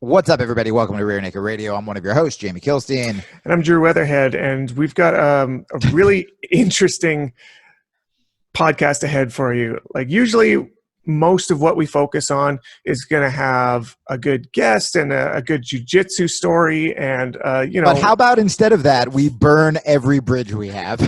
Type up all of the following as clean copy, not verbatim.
What's up, everybody? Welcome to Rear Naked Radio. I'm one of your hosts, Jamie Kilstein. And I'm Drew Weatherhead, and we've got a really interesting podcast ahead for you. Like, usually, most of what we focus on is going to have a good guest and a good jiu-jitsu story, and But how about instead of that, we burn every bridge we have?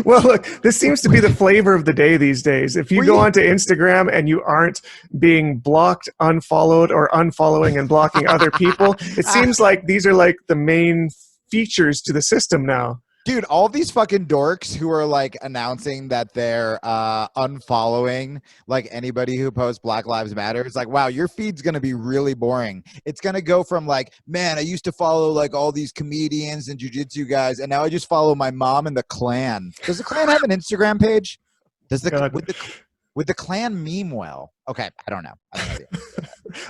Well, look, this seems to be the flavor of the day these days. If you go onto Instagram and you aren't being blocked, unfollowed, or unfollowing and blocking other people, it seems like these are like the main features to the system now. Dude, all these fucking dorks who are like announcing that they're unfollowing like anybody who posts Black Lives Matter. It's like, wow, your feed's going to be really boring. It's going to go from like, man, I used to follow like all these comedians and jiu-jitsu guys, and now I just follow my mom and the Klan. Does the Klan have an Instagram page? Does the would the Klan meme well? Okay, I don't know.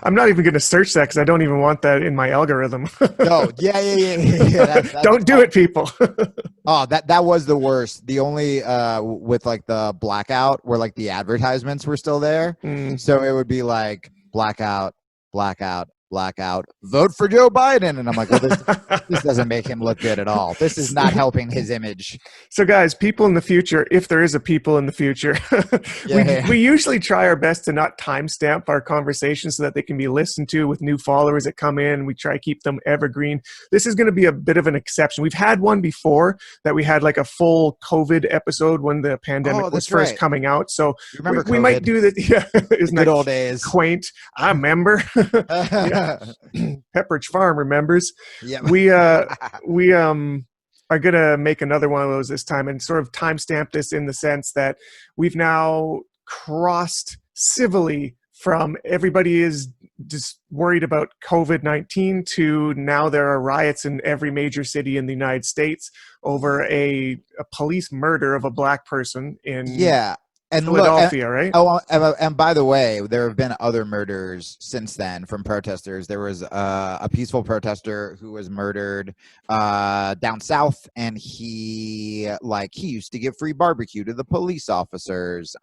I'm not even going to search that because I don't even want that in my algorithm. No, yeah. Don't do it, people. Oh, that was the worst. The only with like the blackout where like the advertisements were still there. So it would be like blackout, vote for Joe Biden. And I'm like, well, this doesn't make him look good at all. This is not helping his image. So guys, people in the future, if there is a people in the future, we usually try our best to not timestamp our conversations so that they can be listened to with new followers that come in. We try to keep them evergreen. This is going to be a bit of an exception. We've had one before that we had like a full COVID episode when the pandemic was first coming out. So we might do that. Yeah, isn't good old days. Quaint. I remember. Pepperidge Farm remembers. Yeah. We are gonna make another one of those this time and sort of timestamp this in the sense that we've now crossed civilly from everybody is just worried about COVID-19 to now there are riots in every major city in the United States over a police murder of a black person in and Philadelphia, right? Oh, and by the way, there have been other murders since then from protesters. There was a peaceful protester who was murdered down south, and he used to give free barbecue to the police officers.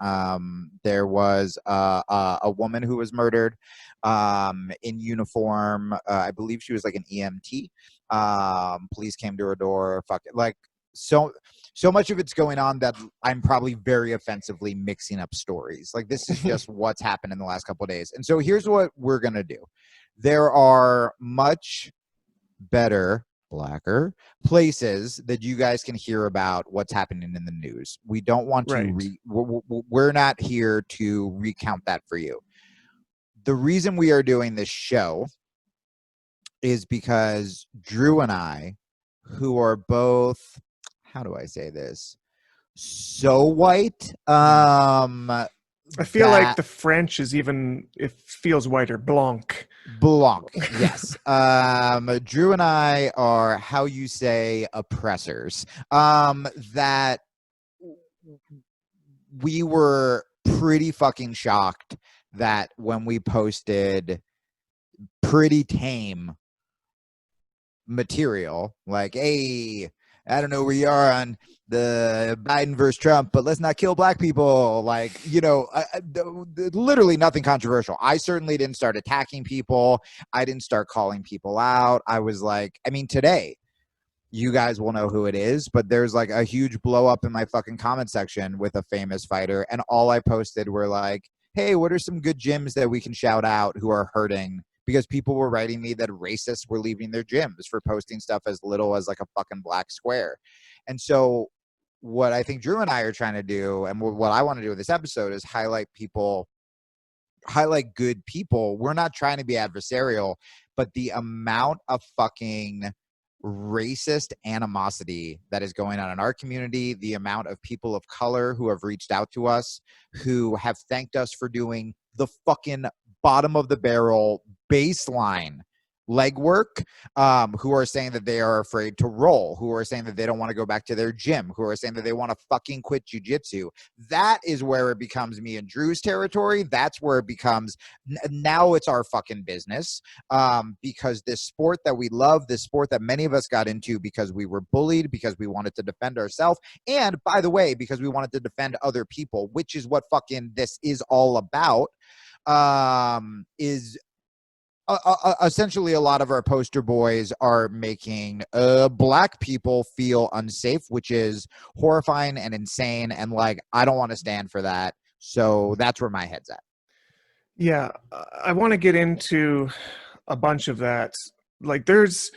There was a woman who was murdered in uniform. I believe she was like an EMT. Police came to her door. So much of it's going on that I'm probably very offensively mixing up stories. Like, this is just what's happened in the last couple of days. And so here's what we're going to do. There are much better, blacker places that you guys can hear about what's happening in the news. We don't want to, we're not here to recount that for you. The reason we are doing this show is because Drew and I, who are both, how do I say this? So white. I feel like the French is even, it feels whiter. Blanc, yes. Drew and I are, how you say, oppressors. That we were pretty fucking shocked that when we posted pretty tame material, like, hey, I don't know where you are on the Biden versus Trump, but let's not kill black people. Like, literally nothing controversial. I certainly didn't start attacking people. I didn't start calling people out. I was like, today, you guys will know who it is, but there's like a huge blow up in my fucking comment section with a famous fighter. And all I posted were like, hey, what are some good gyms that we can shout out who are hurting? Because people were writing me that racists were leaving their gyms for posting stuff as little as like a fucking black square. And so what I think Drew and I are trying to do, and what I want to do with this episode, is highlight good people. We're not trying to be adversarial, but the amount of fucking racist animosity that is going on in our community, the amount of people of color who have reached out to us, who have thanked us for doing the fucking bottom of the barrel baseline legwork, who are saying that they are afraid to roll, who are saying that they don't want to go back to their gym, who are saying that they want to fucking quit jiu-jitsu. That is where it becomes me and Drew's territory. That's where it becomes, now it's our fucking business, because this sport that we love, this sport that many of us got into because we were bullied, because we wanted to defend ourselves, and by the way, because we wanted to defend other people, which is what fucking this is all about, is essentially a lot of our poster boys are making black people feel unsafe, which is horrifying and insane, and like I don't want to stand for that. So that's where my head's at. Yeah, I want to get into a bunch of that. Like there's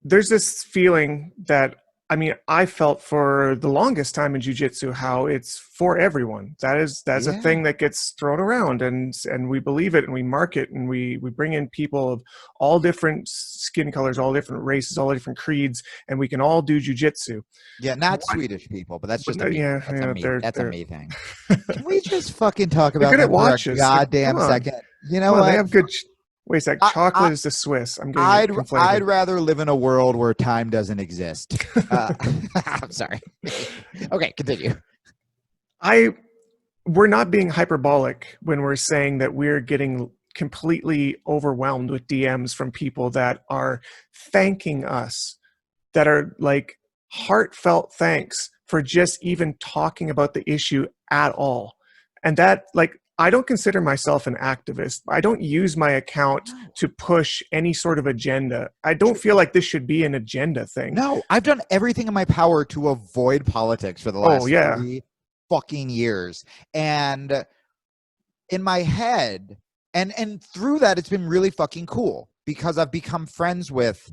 this feeling that, I mean, I felt for the longest time in jiu-jitsu how it's for everyone. That's a Yeah. thing that gets thrown around, and we believe it, and we mark it, and we bring in people of all different skin colors, all different races, all different creeds, and we can all do jiu-jitsu. Yeah, not Swedish people, but that's just a But me. yeah, That's a me. That's a they're me thing. Can we just fucking talk they're about good at them for a watches. Come goddamn on, second? You know come on, they what? have good. Wait a sec. I, I Chocolate is the Swiss. I'm getting it I'd conflated. rather live in a world where time doesn't exist. I'm sorry. Okay, continue. We're not being hyperbolic when we're saying that we're getting completely overwhelmed with DMs from people that are thanking us, that are like heartfelt thanks for just even talking about the issue at all. And that, like, I don't consider myself an activist. I don't use my account No. to push any sort of agenda. I don't feel like this should be an agenda thing. No, I've done everything in my power to avoid politics for the Oh, last yeah. 3 fucking years. And in my head, and through that, it's been really fucking cool because I've become friends with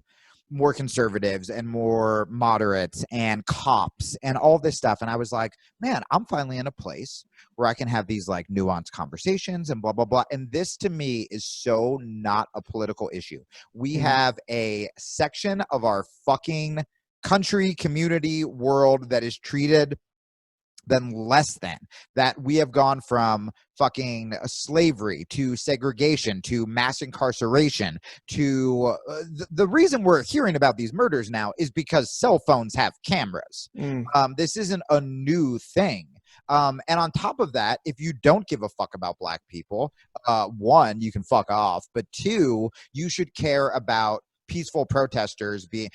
more conservatives and more moderates and cops and all this stuff. And I was like, man, I'm finally in a place where I can have these like nuanced conversations and blah, blah, blah. And this to me is so not a political issue. We have a section of our fucking country, community, world that is treated than less than that. We have gone from fucking slavery to segregation to mass incarceration to the reason we're hearing about these murders now is because cell phones have cameras. This isn't a new thing. And on top of that, if you don't give a fuck about black people, one, you can fuck off, but two, you should care about peaceful protesters being,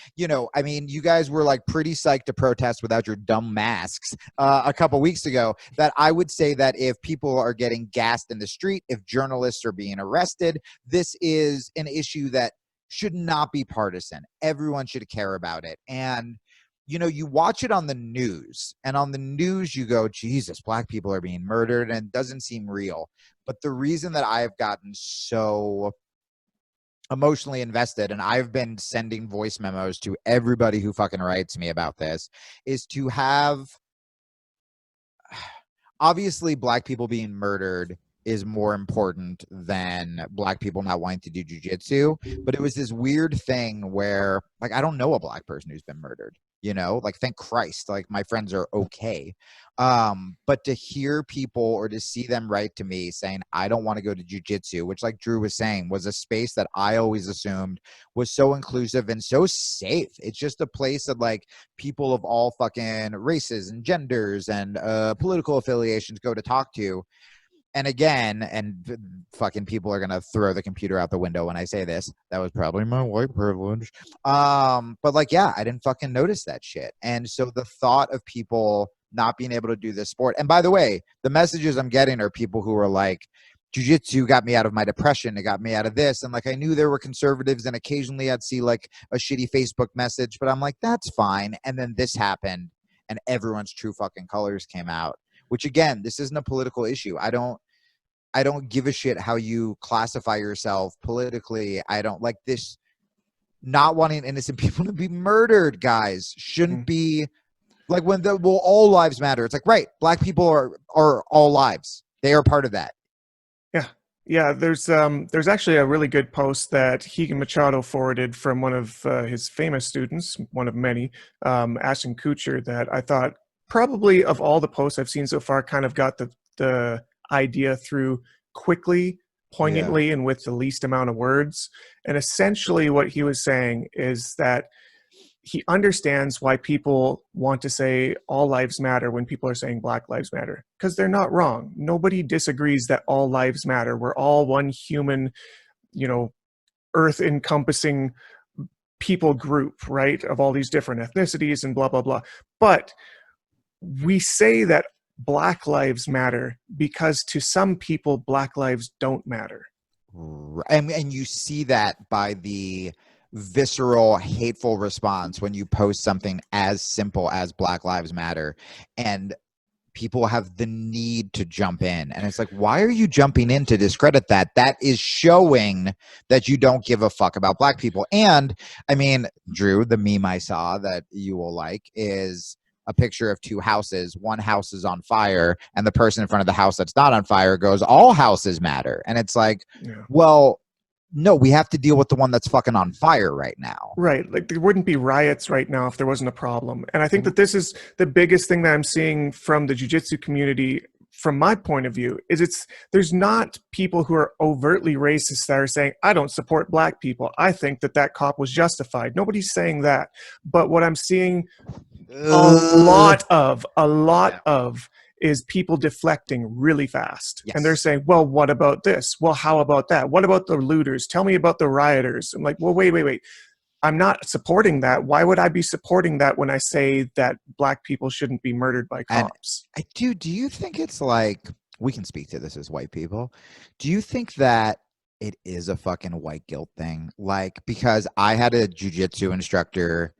I mean, you guys were like pretty psyched to protest without your dumb masks a couple weeks ago. That I would say that if people are getting gassed in the street, if journalists are being arrested, this is an issue that should not be partisan. Everyone should care about it. And you watch it on the news, and on the news you go, Jesus, black people are being murdered, and it doesn't seem real. But the reason that I've gotten so emotionally invested, and I've been sending voice memos to everybody who fucking writes me about this, is to have, obviously black people being murdered is more important than black people not wanting to do jiu-jitsu, but it was this weird thing where like I don't know a black person who's been murdered, like thank Christ, like my friends are okay. But to hear people or to see them write to me saying I don't want to go to jiu-jitsu, which like Drew was saying was a space that I always assumed was so inclusive and so safe. It's just a place that like people of all fucking races and genders and political affiliations go to talk to. And again, and fucking people are gonna throw the computer out the window when I say this. That was probably my white privilege. But like, yeah, I didn't fucking notice that shit. And so the thought of people not being able to do this sport, and by the way, the messages I'm getting are people who are like, jiu-jitsu got me out of my depression, it got me out of this. And like I knew there were conservatives, and occasionally I'd see like a shitty Facebook message, but I'm like, that's fine. And then this happened, and everyone's true fucking colors came out. Which again, this isn't a political issue. I don't give a shit how you classify yourself politically. I don't like this. Not wanting innocent people to be murdered, guys, shouldn't be like when all lives matter. It's like, right, black people are all lives. They are part of that. Yeah. There's actually a really good post that Higan Machado forwarded from one of his famous students, one of many, Ashton Kutcher, that I thought probably of all the posts I've seen so far kind of got the idea through quickly, poignantly, and with the least amount of words. And essentially what he was saying is that he understands why people want to say all lives matter when people are saying Black Lives Matter, because they're not wrong. Nobody disagrees that all lives matter. We're all one human, earth encompassing people group, right? Of all these different ethnicities and blah, blah, blah. But we say that Black lives matter because to some people, Black lives don't matter. And you see that by the visceral, hateful response when you post something as simple as Black Lives Matter, and people have the need to jump in. And it's like, why are you jumping in to discredit that? That is showing that you don't give a fuck about Black people. And I mean, Drew, the meme I saw that you will like is a picture of two houses. One house is on fire, and the person in front of the house that's not on fire goes, all houses matter. And it's like, well, no, we have to deal with the one that's fucking on fire right now. Right. Like there wouldn't be riots right now if there wasn't a problem. And I think that this is the biggest thing that I'm seeing from the jiu-jitsu community, from my point of view, is there's not people who are overtly racist that are saying, I don't support Black people. I think that cop was justified. Nobody's saying that. But what I'm seeing a lot of is people deflecting really fast. Yes. And they're saying, well, what about this? Well, how about that? What about the looters? Tell me about the rioters. I'm like, well, wait. I'm not supporting that. Why would I be supporting that when I say that Black people shouldn't be murdered by cops? Do you think it's like, we can speak to this as white people. Do you think that it is a fucking white guilt thing? Like, because I had a jiu-jitsu instructor,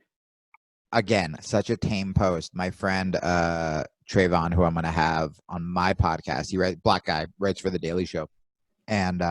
again, such a tame post. My friend, Trayvon, who I'm going to have on my podcast, Black guy, writes for The Daily Show. And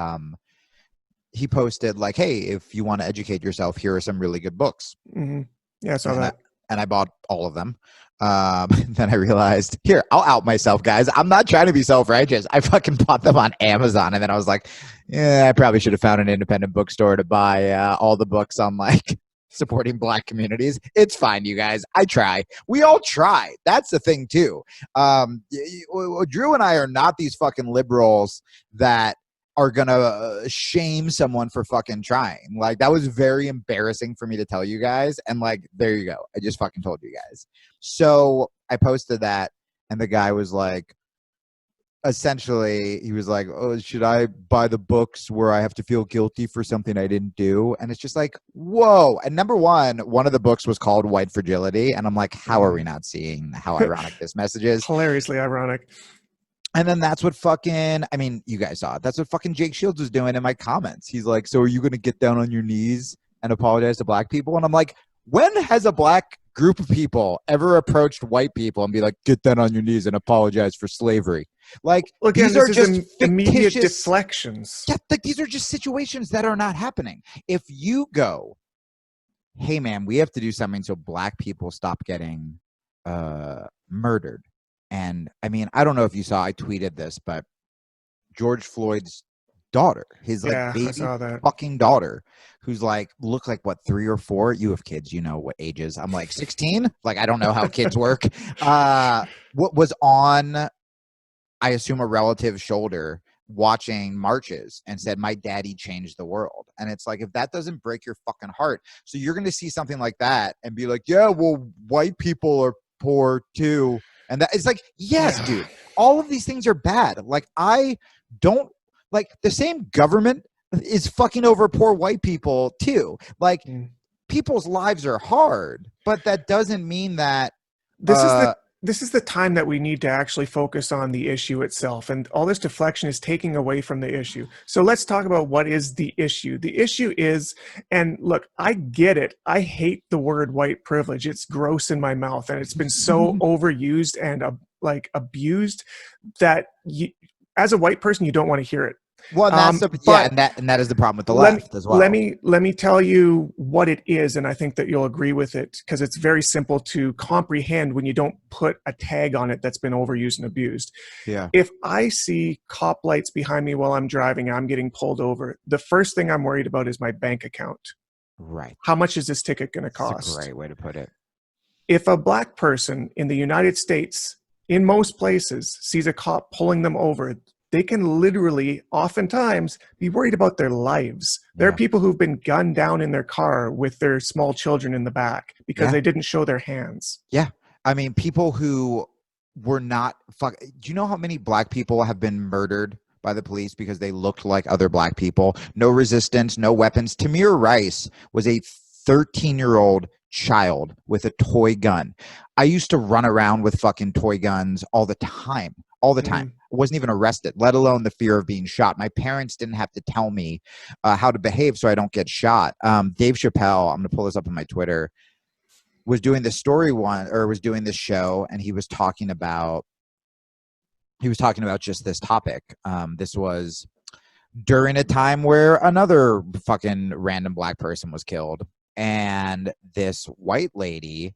he posted like, hey, if you want to educate yourself, here are some really good books. Mm-hmm. Yeah, I saw that. And I bought all of them. Then I realized, here, I'll out myself, guys. I'm not trying to be self-righteous. I fucking bought them on Amazon. And then I was like, yeah, I probably should have found an independent bookstore to buy all the books on like supporting Black communities. It's fine, you guys. I try. We all try. That's the thing too. Drew and I are not these fucking liberals that are gonna shame someone for fucking trying. Like, that was very embarrassing for me to tell you guys, and like, there you go, I just fucking told you guys. So I posted that, and the guy was like, essentially, he was like, oh, should I buy the books where I have to feel guilty for something I didn't do? And it's just like, whoa. And number one of the books was called White Fragility, and I'm like, how are we not seeing how ironic this message is? Hilariously ironic. And then that's what fucking, I mean, you guys saw it. That's what fucking Jake Shields was doing in my comments. He's like, so are you going to get down on your knees and apologize to Black people? And I'm like, when has a Black group of people ever approached white people and be like, get down on your knees and apologize for slavery? Like, well, again, these are just immediate deflections. Yeah, like, these are just situations that are not happening. If you go, hey, man, we have to do something so Black people stop getting murdered. And I mean, I don't know if you saw, I tweeted this, but George Floyd's daughter, his like baby fucking daughter, who's like, look like what, 3 or 4? You have kids, you know what ages. I'm like 16. Like, I don't know how kids work. What was on, I assume, a relative's shoulder watching marches and said, my daddy changed the world. And it's like, if that doesn't break your fucking heart, so you're going to see something like that and be like, yeah, well, white people are poor too. And that, it's like, yes, dude, all of these things are bad. Like, I don't, like, the same government is fucking over poor white people too. Like, people's lives are hard, but that doesn't mean that this is the time that we need to actually focus on the issue itself, and all this deflection is taking away from the issue. So let's talk about what is the issue. The issue is, and look, I get it. I hate the word white privilege. It's gross in my mouth, and it's been so overused and like abused that as a white person, you don't want to hear it. Well, that's and that is the problem with the left as well. Let me tell you what it is, and I think that you'll agree with it, because it's very simple to comprehend when you don't put a tag on it that's been overused and abused. Yeah. If I see cop lights behind me while I'm driving, I'm getting pulled over, the first thing I'm worried about is my bank account. Right. How much is this ticket going to cost? That's a great way to put it. If a Black person in the United States, in most places, sees a cop pulling them over, they can literally, oftentimes, be worried about their lives. There are people who've been gunned down in their car with their small children in the back because they didn't show their hands. Yeah. I mean, people who were not do you know how many Black people have been murdered by the police because they looked like other Black people? No resistance, no weapons. Tamir Rice was a 13-year-old child with a toy gun. I used to run around with fucking toy guns all the time. all the time. I wasn't even arrested, let alone the fear of being shot. My parents didn't have to tell me how to behave so I don't get shot. Dave Chappelle, I'm going to pull this up on my Twitter, was doing this was doing this show, and he was talking about just this topic. This was during a time where another fucking random black person was killed, and this white lady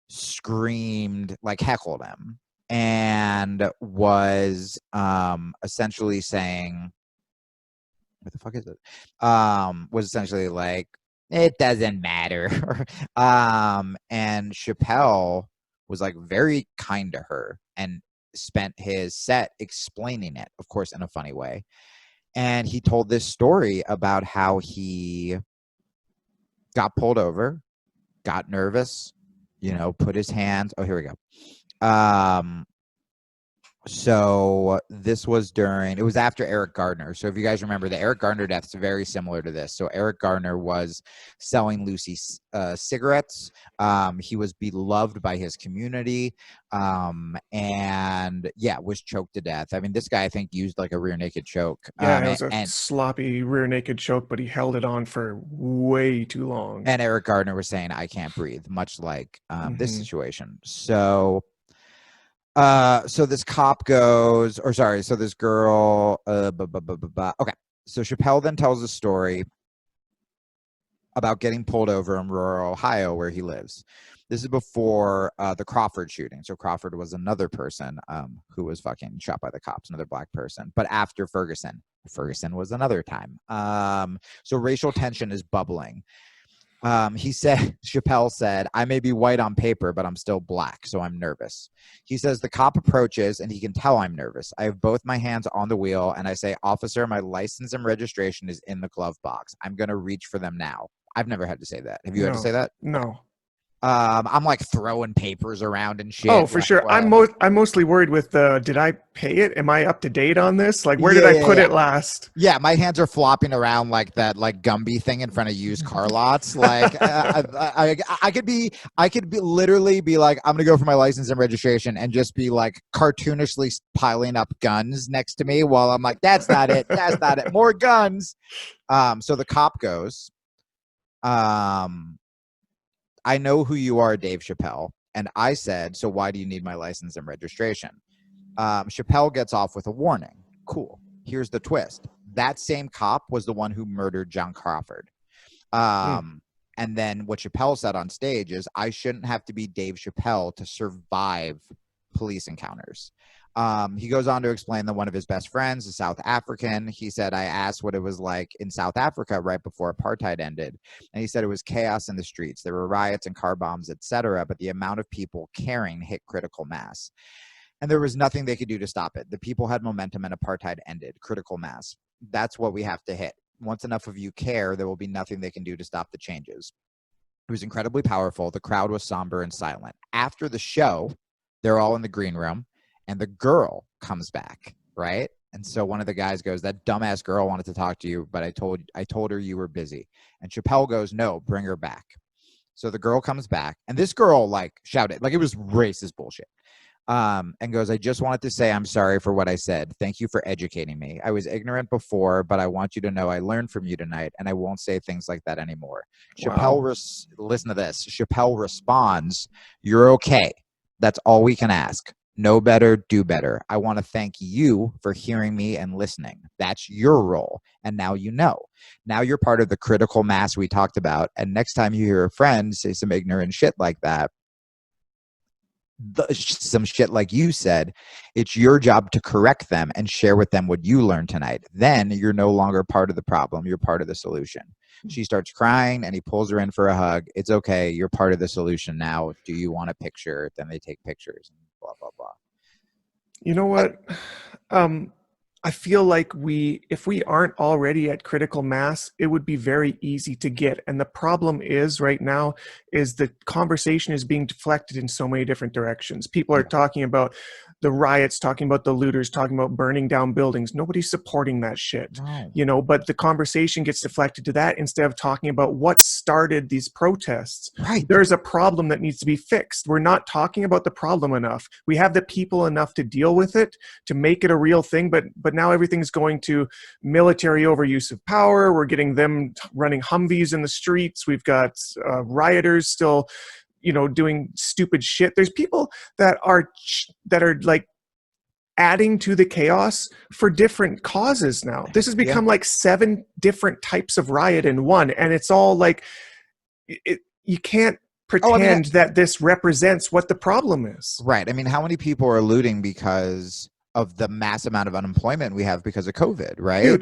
screamed, like heckled him, and was essentially saying, what the fuck is it? Was essentially like, it doesn't matter. And Chappelle was like very kind to her and spent his set explaining it, of course, in a funny way. And he told this story about how he got pulled over, got nervous, put his hands. Oh, here we go. So this was it was after Eric Gardner. So if you guys remember, the Eric Gardner death is very similar to this. So Eric Gardner was selling Lucy cigarettes. He was beloved by his community, and was choked to death. I mean, this guy, I think, used like a rear naked choke. Yeah, it was a sloppy rear naked choke, but he held it on for way too long. And Eric Gardner was saying, I can't breathe, much like this situation. So this cop goes, so this girl, okay. So Chappelle then tells a story about getting pulled over in rural Ohio where he lives. This is before the Crawford shooting. So Crawford was another person who was fucking shot by the cops, another black person. But after Ferguson was another time. So racial tension is bubbling. Chappelle said, I may be white on paper, but I'm still black, so I'm nervous. He says the cop approaches and he can tell I'm nervous. I have both my hands on the wheel and I say, officer, my license and registration is in the glove box. I'm going to reach for them now. I've never had to say that. Have you had to say that? No. I'm like throwing papers around and shit. Oh, for sure. I'm mostly worried with did I pay it? Am I up to date on this? Like, where did I put it last? Yeah, my hands are flopping around like that, like Gumby thing in front of used car lots. Like, I could literally be like, I'm gonna go for my license and registration, and just be like cartoonishly piling up guns next to me while I'm like, that's not it, that's not it, more guns. So the cop goes, I know who you are, Dave Chappelle. And I said, so why do you need my license and registration? Chappelle gets off with a warning. Cool. Here's the twist. That same cop was the one who murdered John Crawford. And then what Chappelle said on stage is, I shouldn't have to be Dave Chappelle to survive police encounters. He goes on to explain that one of his best friends, a South African, he said, I asked what it was like in South Africa right before apartheid ended. And he said it was chaos in the streets. There were riots and car bombs, etc. But the amount of people caring hit critical mass. And there was nothing they could do to stop it. The people had momentum and apartheid ended. Critical mass. That's what we have to hit. Once enough of you care, there will be nothing they can do to stop the changes. It was incredibly powerful. The crowd was somber and silent. After the show, they're all in the green room. And the girl comes back, right? And so one of the guys goes, that dumbass girl wanted to talk to you, but I told her you were busy. And Chappelle goes, no, bring her back. So the girl comes back, and this girl like shouted, like it was racist bullshit. And goes, I just wanted to say I'm sorry for what I said. Thank you for educating me. I was ignorant before, but I want you to know I learned from you tonight, and I won't say things like that anymore. Wow. Chappelle, listen to this. Chappelle responds, you're okay. That's all we can ask. Know better, do better. I want to thank you for hearing me and listening. That's your role. And now you know. Now you're part of the critical mass we talked about. And next time you hear a friend say some ignorant shit like that, some shit like you said, it's your job to correct them and share with them what you learned tonight. Then you're no longer part of the problem. You're part of the solution. She starts crying and he pulls her in for a hug. It's okay. You're part of the solution now. Do you want a picture? Then they take pictures and blah, blah, blah. You know what? I feel like if we aren't already at critical mass, it would be very easy to get. And the problem is right now is the conversation is being deflected in so many different directions. People are talking about the riots, talking about the looters, talking about burning down buildings. Nobody's supporting that shit, No. but the conversation gets deflected to that instead of talking about what started these protests. Right. There's a problem that needs to be fixed. We're not talking about the problem enough. We have the people enough to deal with it, to make it a real thing, but now everything's going to military overuse of power. We're getting them running Humvees in the streets. We've got rioters still, doing stupid shit. There's people that are like adding to the chaos for different causes now. This has become like 7 different types of riot in one, and it's all like you can't pretend that this represents what the problem is. Right. I mean, how many people are looting because of the mass amount of unemployment we have because of COVID, right? Dude,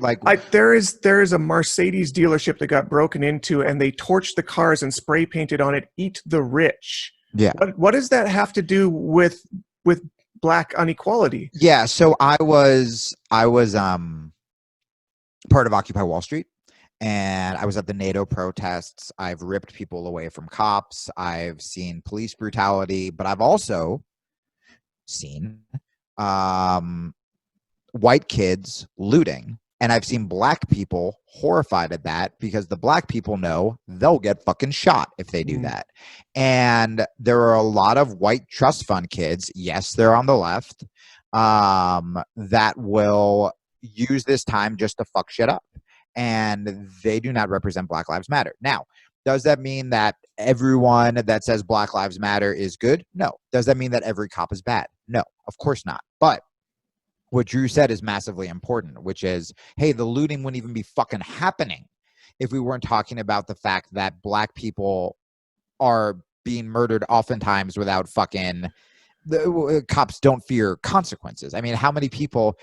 there is a Mercedes dealership that got broken into, and they torched the cars and spray painted on it, "Eat the rich." Yeah. What does that have to do with Black inequality? Yeah. So I was part of Occupy Wall Street, and I was at the NATO protests. I've ripped people away from cops. I've seen police brutality, but I've also seen white kids looting, and I've seen black people horrified at that because the black people know they'll get fucking shot if they do that. And there are a lot of white trust fund kids, yes, they're on the left, that will use this time just to fuck shit up, and they do not represent Black Lives Matter. Now, does that mean that everyone that says Black Lives Matter is good? No. Does that mean that every cop is bad? No, of course not. But what Drew said is massively important, which is, hey, the looting wouldn't even be fucking happening if we weren't talking about the fact that black people are being murdered oftentimes without fucking the cops don't fear consequences. I mean, how many people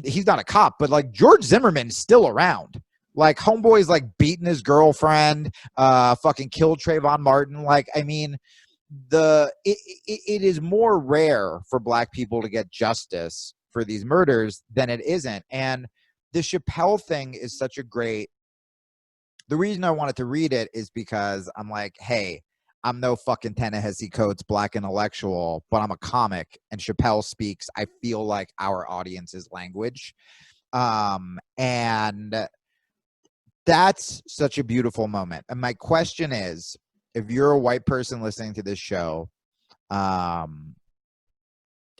he's not a cop, but like George Zimmerman's still around. Like homeboy's like beating his girlfriend, fucking killed Trayvon Martin. Like, I mean, it is more rare for black people to get justice for these murders than it isn't. And the Chappelle thing is such a great, the reason I wanted to read it is because I'm like, hey, I'm no fucking Ta-Nehisi Coates black intellectual, but I'm a comic, and Chappelle speaks, I feel like, our audience's language. And that's such a beautiful moment. And my question is, if you're a white person listening to this show,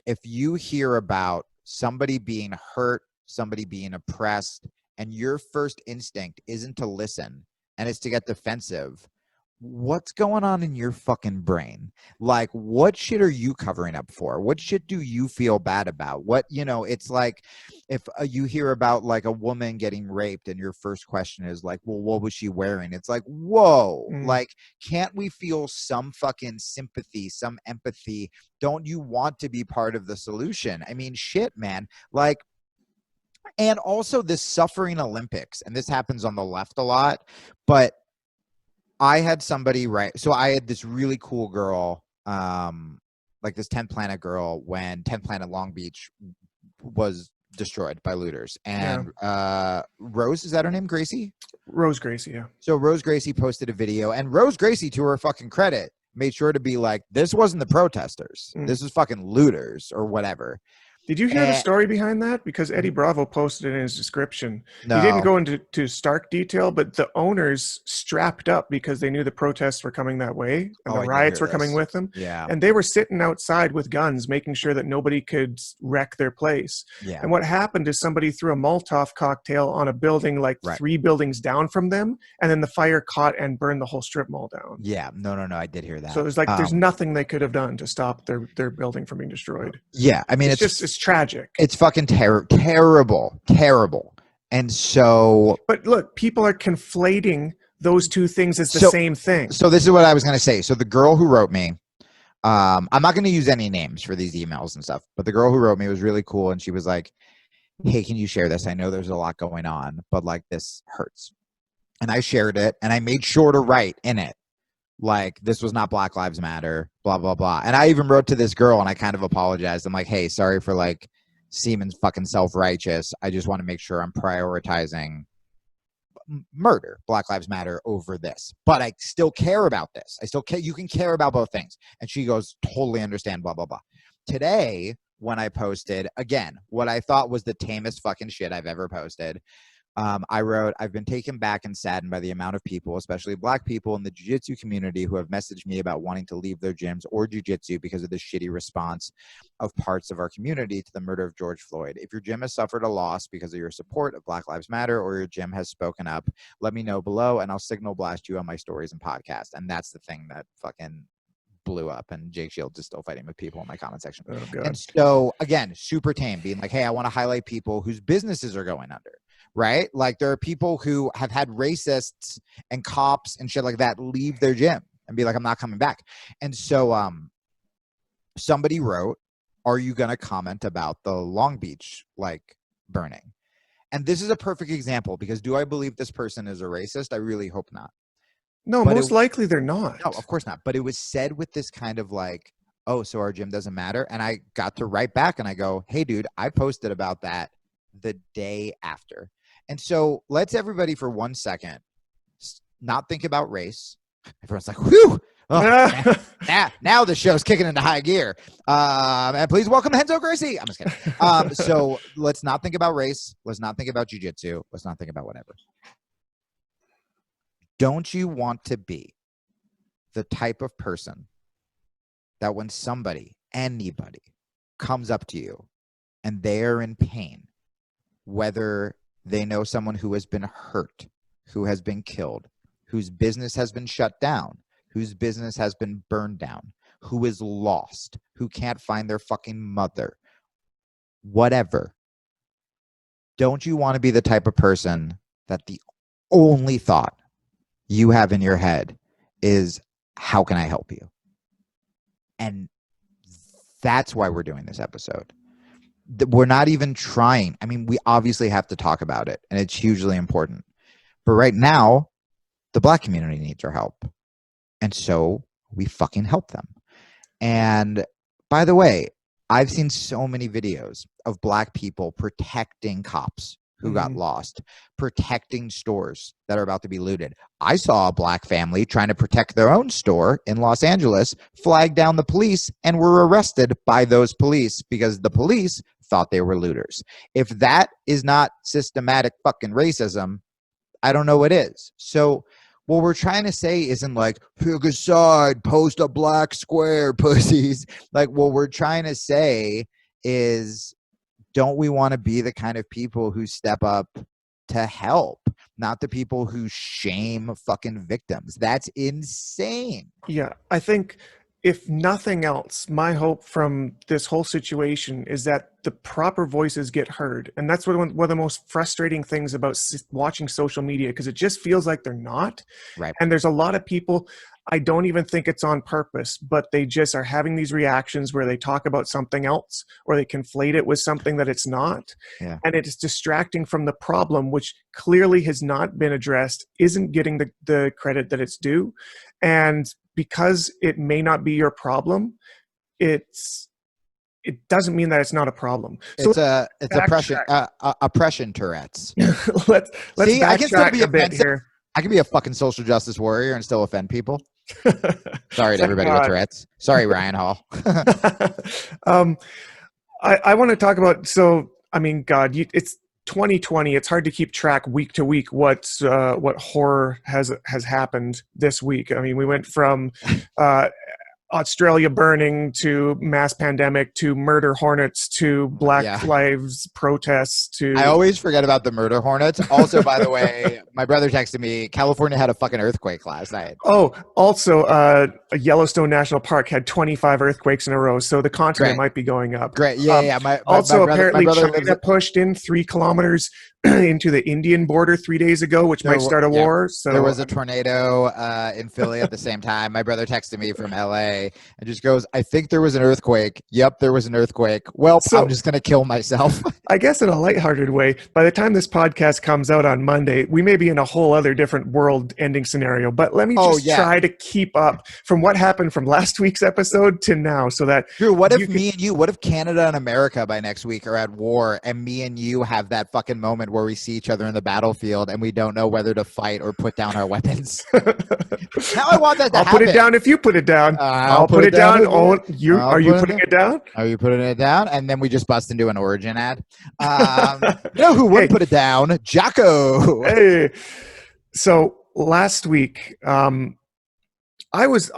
if you hear about somebody being hurt, somebody being oppressed, and your first instinct isn't to listen and it's to get defensive, what's going on in your fucking brain? Like, what shit are you covering up for? What shit do you feel bad about? It's like if you hear about like a woman getting raped and your first question is like, well, what was she wearing? It's like, whoa, like, can't we feel some fucking sympathy, some empathy? Don't you want to be part of the solution? I mean, shit, man. Like, and also this suffering Olympics, and this happens on the left a lot, but I had somebody so I had this really cool girl, like this 10th Planet girl, when 10th Planet Long Beach was destroyed by looters. And Rose, is that her name? Gracie? Rose Gracie, yeah. So Rose Gracie posted a video, and Rose Gracie, to her fucking credit, made sure to be like, this wasn't the protesters. This was fucking looters or whatever. Did you hear the story behind that? Because Eddie Bravo posted it in his description. No. He didn't go into stark detail, but the owners strapped up because they knew the protests were coming that way, and the riots were coming with them. Yeah. And they were sitting outside with guns, making sure that nobody could wreck their place. Yeah. And what happened is somebody threw a Molotov cocktail on a building like 3 buildings down from them, and then the fire caught and burned the whole strip mall down. Yeah. No, I did hear that. So there's there's nothing they could have done to stop their building from being destroyed. Yeah. I mean, it's tragic. It's fucking terrible. And so, but look, people are conflating those two things as the same thing. So this is what I was going to say. So the girl who wrote me, I'm not going to use any names for these emails and stuff, but the girl who wrote me was really cool. And she was like, hey, can you share this? I know there's a lot going on, but like, this hurts. And I shared it, and I made sure to write in it, like, this was not Black Lives Matter, blah, blah, blah. And I even wrote to this girl, and I kind of apologized. I'm like, hey, sorry for like seem fucking self-righteous. I just want to make sure I'm prioritizing murder, Black Lives Matter, over this. But I still care about this. I still care. You can care about both things. And she goes, totally understand, blah, blah, blah. Today, when I posted, again, what I thought was the tamest fucking shit I've ever posted, I wrote, I've been taken back and saddened by the amount of people, especially Black people in the Jiu-Jitsu community, who have messaged me about wanting to leave their gyms or Jiu-Jitsu because of the shitty response of parts of our community to the murder of George Floyd. If your gym has suffered a loss because of your support of Black Lives Matter, or your gym has spoken up, let me know below and I'll signal blast you on my stories and podcast. And that's the thing that fucking blew up, and Jake Shields is still fighting with people in my comment section. Oh, God. And so, again, super tame, being like, hey, I want to highlight people whose businesses are going under. Right? Like, there are people who have had racists and cops and shit like that leave their gym and be like, I'm not coming back. And so somebody wrote, are you going to comment about the Long Beach like burning? And this is a perfect example, because do I believe this person is a racist? I really hope not. No, but most likely they're not. No, of course not. But it was said with this kind of like, oh, so our gym doesn't matter. And I got to write back and I go, hey, dude, I posted about that the day after. And so let's everybody for 1 second not think about race. Everyone's like, whew. Oh, now the show's kicking into high gear. And please welcome Henzo Gracie. I'm just kidding. So let's not think about race. Let's not think about jiu-jitsu. Let's not think about whatever. Don't you want to be the type of person that when somebody, anybody, comes up to you and they are in pain, whether they know someone who has been hurt, who has been killed, whose business has been shut down, whose business has been burned down, who is lost, who can't find their fucking mother, whatever. Don't you want to be the type of person that the only thought you have in your head is, how can I help you? And that's why we're doing this episode. We're not even trying. I mean, we obviously have to talk about it, and it's hugely important. But right now, the Black community needs our help. And so we fucking help them. And by the way, I've seen so many videos of Black people protecting cops who got lost, protecting stores that are about to be looted. I saw a Black family trying to protect their own store in Los Angeles, flag down the police, and were arrested by those police because the police thought they were looters. If that is not systematic fucking racism, I don't know what is. So what we're trying to say isn't like, pick a side, post a black square, pussies. Like, what we're trying to say is, don't we want to be the kind of people who step up to help, not the people who shame fucking victims? That's insane. Yeah, I think if nothing else, my hope from this whole situation is that the proper voices get heard. And that's one of the most frustrating things about watching social media, because it just feels like they're not. Right. And there's a lot of people, I don't even think it's on purpose, but they just are having these reactions where they talk about something else, or they conflate it with something that it's not. Yeah. And it is distracting from the problem, which clearly has not been addressed, isn't getting the credit that it's due. And because it may not be your problem, it doesn't mean that it's not a problem. So it's oppression Tourette's. let's See, I can still be a bit here. I can be a fucking social justice warrior and still offend people. Sorry to everybody with Tourette's. Sorry, Ryan Hall. I want to talk about, so, I mean, God, it's 2020. It's hard to keep track week to week what horror has happened this week. I mean, we went from Australia burning to mass pandemic to murder hornets to Black Lives protests to... I always forget about the murder hornets. Also, by the way, my brother texted me, California had a fucking earthquake last night. Oh, also, Yellowstone National Park had 25 earthquakes in a row, so the continent might be going up. Great, yeah. Apparently China pushed in 3 kilometers into the Indian border 3 days ago, which might start a war. So there was a tornado in Philly at the same time. My brother texted me from LA and just goes, I think there was an earthquake. Yep, there was an earthquake. Well, so, I'm just going to kill myself. I guess in a lighthearted way, by the time this podcast comes out on Monday, we may be in a whole other different world-ending scenario. But let me just try to keep up from what happened from last week's episode to now, so that Drew, what if what if Canada and America by next week are at war, and me and you have that fucking moment where we see each other in the battlefield and we don't know whether to fight or put down our weapons? Now I want that to happen. I'll put it down if you put it down. I'll put it down. Are you putting it down? Are you putting it down? And then we just bust into an Origin ad. You know who would put it down? Jocko. Hey. So last week, I was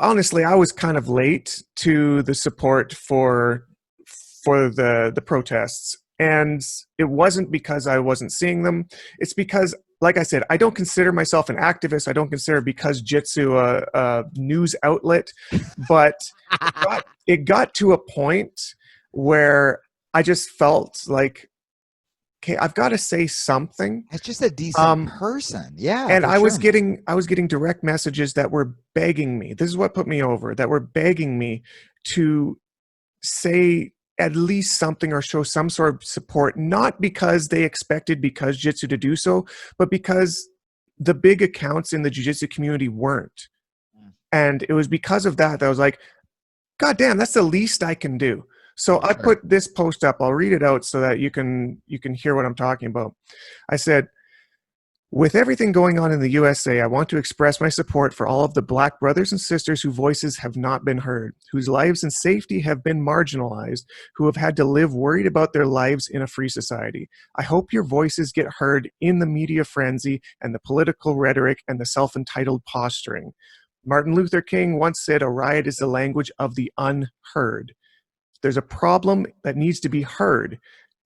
kind of late to the support for the protests. And it wasn't because I wasn't seeing them. It's because, like I said, I don't consider myself an activist. I don't consider Because Jitsu a news outlet. But it got to a point where I just felt like, okay, I've got to say something. It's just a decent person. Yeah. And I was getting direct messages that were begging me. This is what put me over, that were begging me to say at least something or show some sort of support, not because they expected Because Jitsu to do so, but because the big accounts in the jiu-jitsu community weren't. And it was because of that I was like, God damn, that's the least I can do. So I put this post up. I'll read it out so that you can hear what I'm talking about. I said, with everything going on in the USA, I want to express my support for all of the Black brothers and sisters whose voices have not been heard, whose lives and safety have been marginalized, who have had to live worried about their lives in a free society. I hope your voices get heard in the media frenzy and the political rhetoric and the self-entitled posturing. Martin Luther King once said, a riot is the language of the unheard. There's a problem that needs to be heard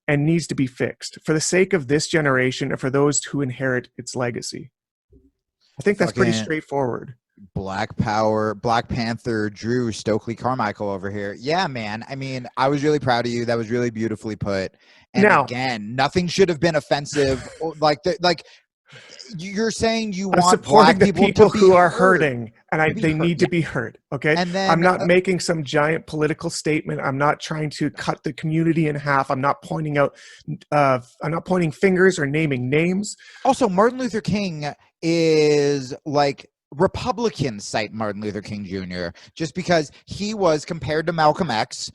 and needs to be fixed for the sake of this generation and for those who inherit its legacy. I think that's pretty straightforward. Black Power, Black Panther, Drew Stokely Carmichael over here. Yeah, man. I mean, I was really proud of you. That was really beautifully put. And now, again, nothing should have been offensive. Like you're saying you want supporting Black people who are hurting, and they need to be heard. Okay, and then, I'm not making some giant political statement. I'm not trying to cut the community in half. I'm not pointing out. I'm not pointing fingers or naming names. Also, Martin Luther King is like. Republicans cite Martin Luther King Jr. just because he was, compared to Malcolm X,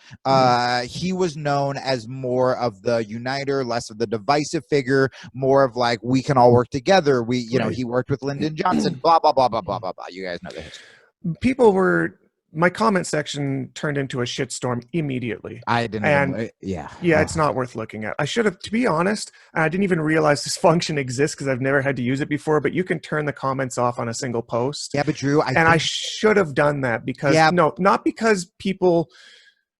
he was known as more of the uniter, less of the divisive figure, more of like, we can all work together. He worked with Lyndon Johnson, blah, blah, blah, blah, blah, blah, blah. You guys know the history. My comment section turned into a shitstorm immediately. I didn't. Yeah, it's not worth looking at. I should have, to be honest, I didn't even realize this function exists because I've never had to use it before, but you can turn the comments off on a single post. Yeah, but Drew, I should have done that because,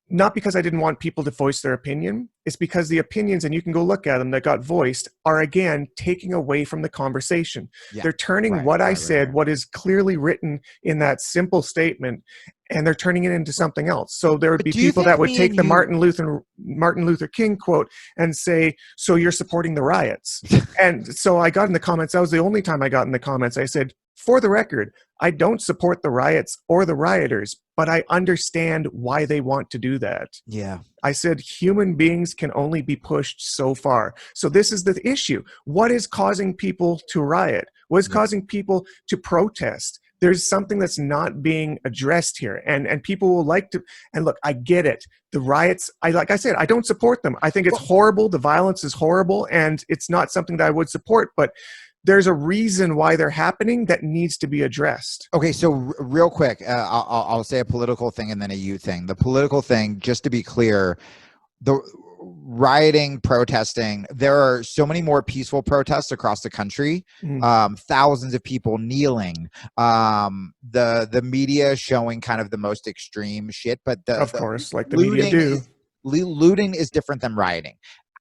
not because I didn't want people to voice their opinion. It's because the opinions, and you can go look at them, that got voiced are, again, taking away from the conversation. Yeah, they're turning what I said, what is clearly written in that simple statement, and they're turning it into something else. So there would be people that would take the Martin Luther King quote and say, so you're supporting the riots. And so I got in the comments. That was the only time I got in the comments. I said, for the record, I don't support the riots or the rioters, but I understand why they want to do that. Yeah. I said human beings can only be pushed so far. So this is the issue. What is causing people to riot? What is causing people to protest? There's something that's not being addressed here. And people will like to, and look, I get it. The riots, like I said, I don't support them. I think it's horrible. The violence is horrible, and it's not something that I would support, but there's a reason why they're happening that needs to be addressed. Okay, so real quick, I'll say a political thing and then a you thing. The political thing, just to be clear, the rioting, protesting, there are so many more peaceful protests across the country, thousands of people kneeling, the media showing kind of the most extreme shit, but of course, like the media do. Looting is different than rioting.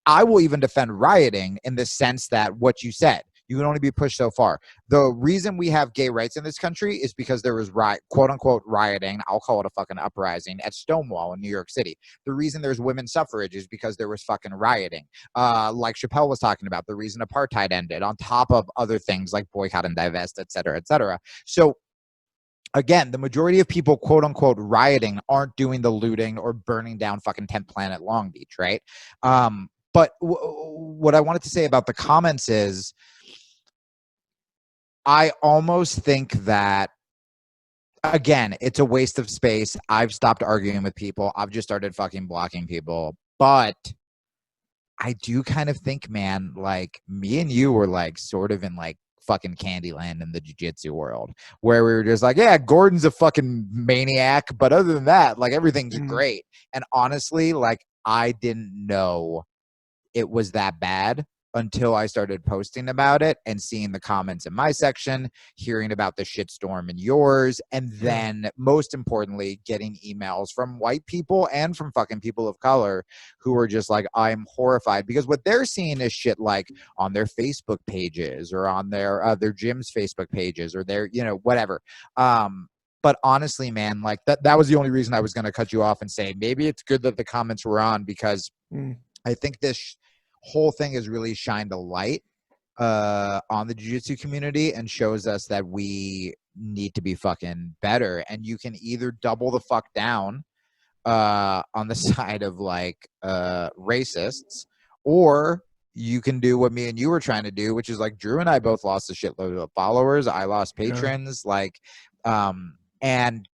I will even defend rioting in the sense that what you said, You can only be pushed so far. The reason we have gay rights in this country is because there was quote unquote rioting. I'll call it a fucking uprising at Stonewall in New York City. The reason there's women's suffrage is because there was fucking rioting. Like Chappelle was talking about, the reason apartheid ended, on top of other things like boycott and divest, et cetera, et cetera. So again, the majority of people, quote unquote, rioting aren't doing the looting or burning down fucking 10th Planet Long Beach, right? But what I wanted to say about the comments is I almost think that, again, it's a waste of space. I've stopped arguing with people. I've just started fucking blocking people. But I do kind of think, man, like me and you were like sort of in like fucking Candyland in the jiu-jitsu world, where we were just like, yeah, Gordon's a fucking maniac, but other than that, like everything's great. And honestly, like I didn't know it was that bad until I started posting about it and seeing the comments in my section, hearing about the shitstorm in yours, and then most importantly, getting emails from white people and from fucking people of color who are just like, I'm horrified, because what they're seeing is shit like on their Facebook pages or on their gym's Facebook pages or their, you know, whatever. But honestly, man, like that was the only reason I was going to cut you off and say, maybe it's good that the comments were on, because I think this whole thing has really shined a light on the jiu-jitsu community and shows us that we need to be fucking better. And you can either double the fuck down on the side of like racists, or you can do what me and you were trying to do, which is like Drew and I both lost a shitload of followers. I lost patrons, like and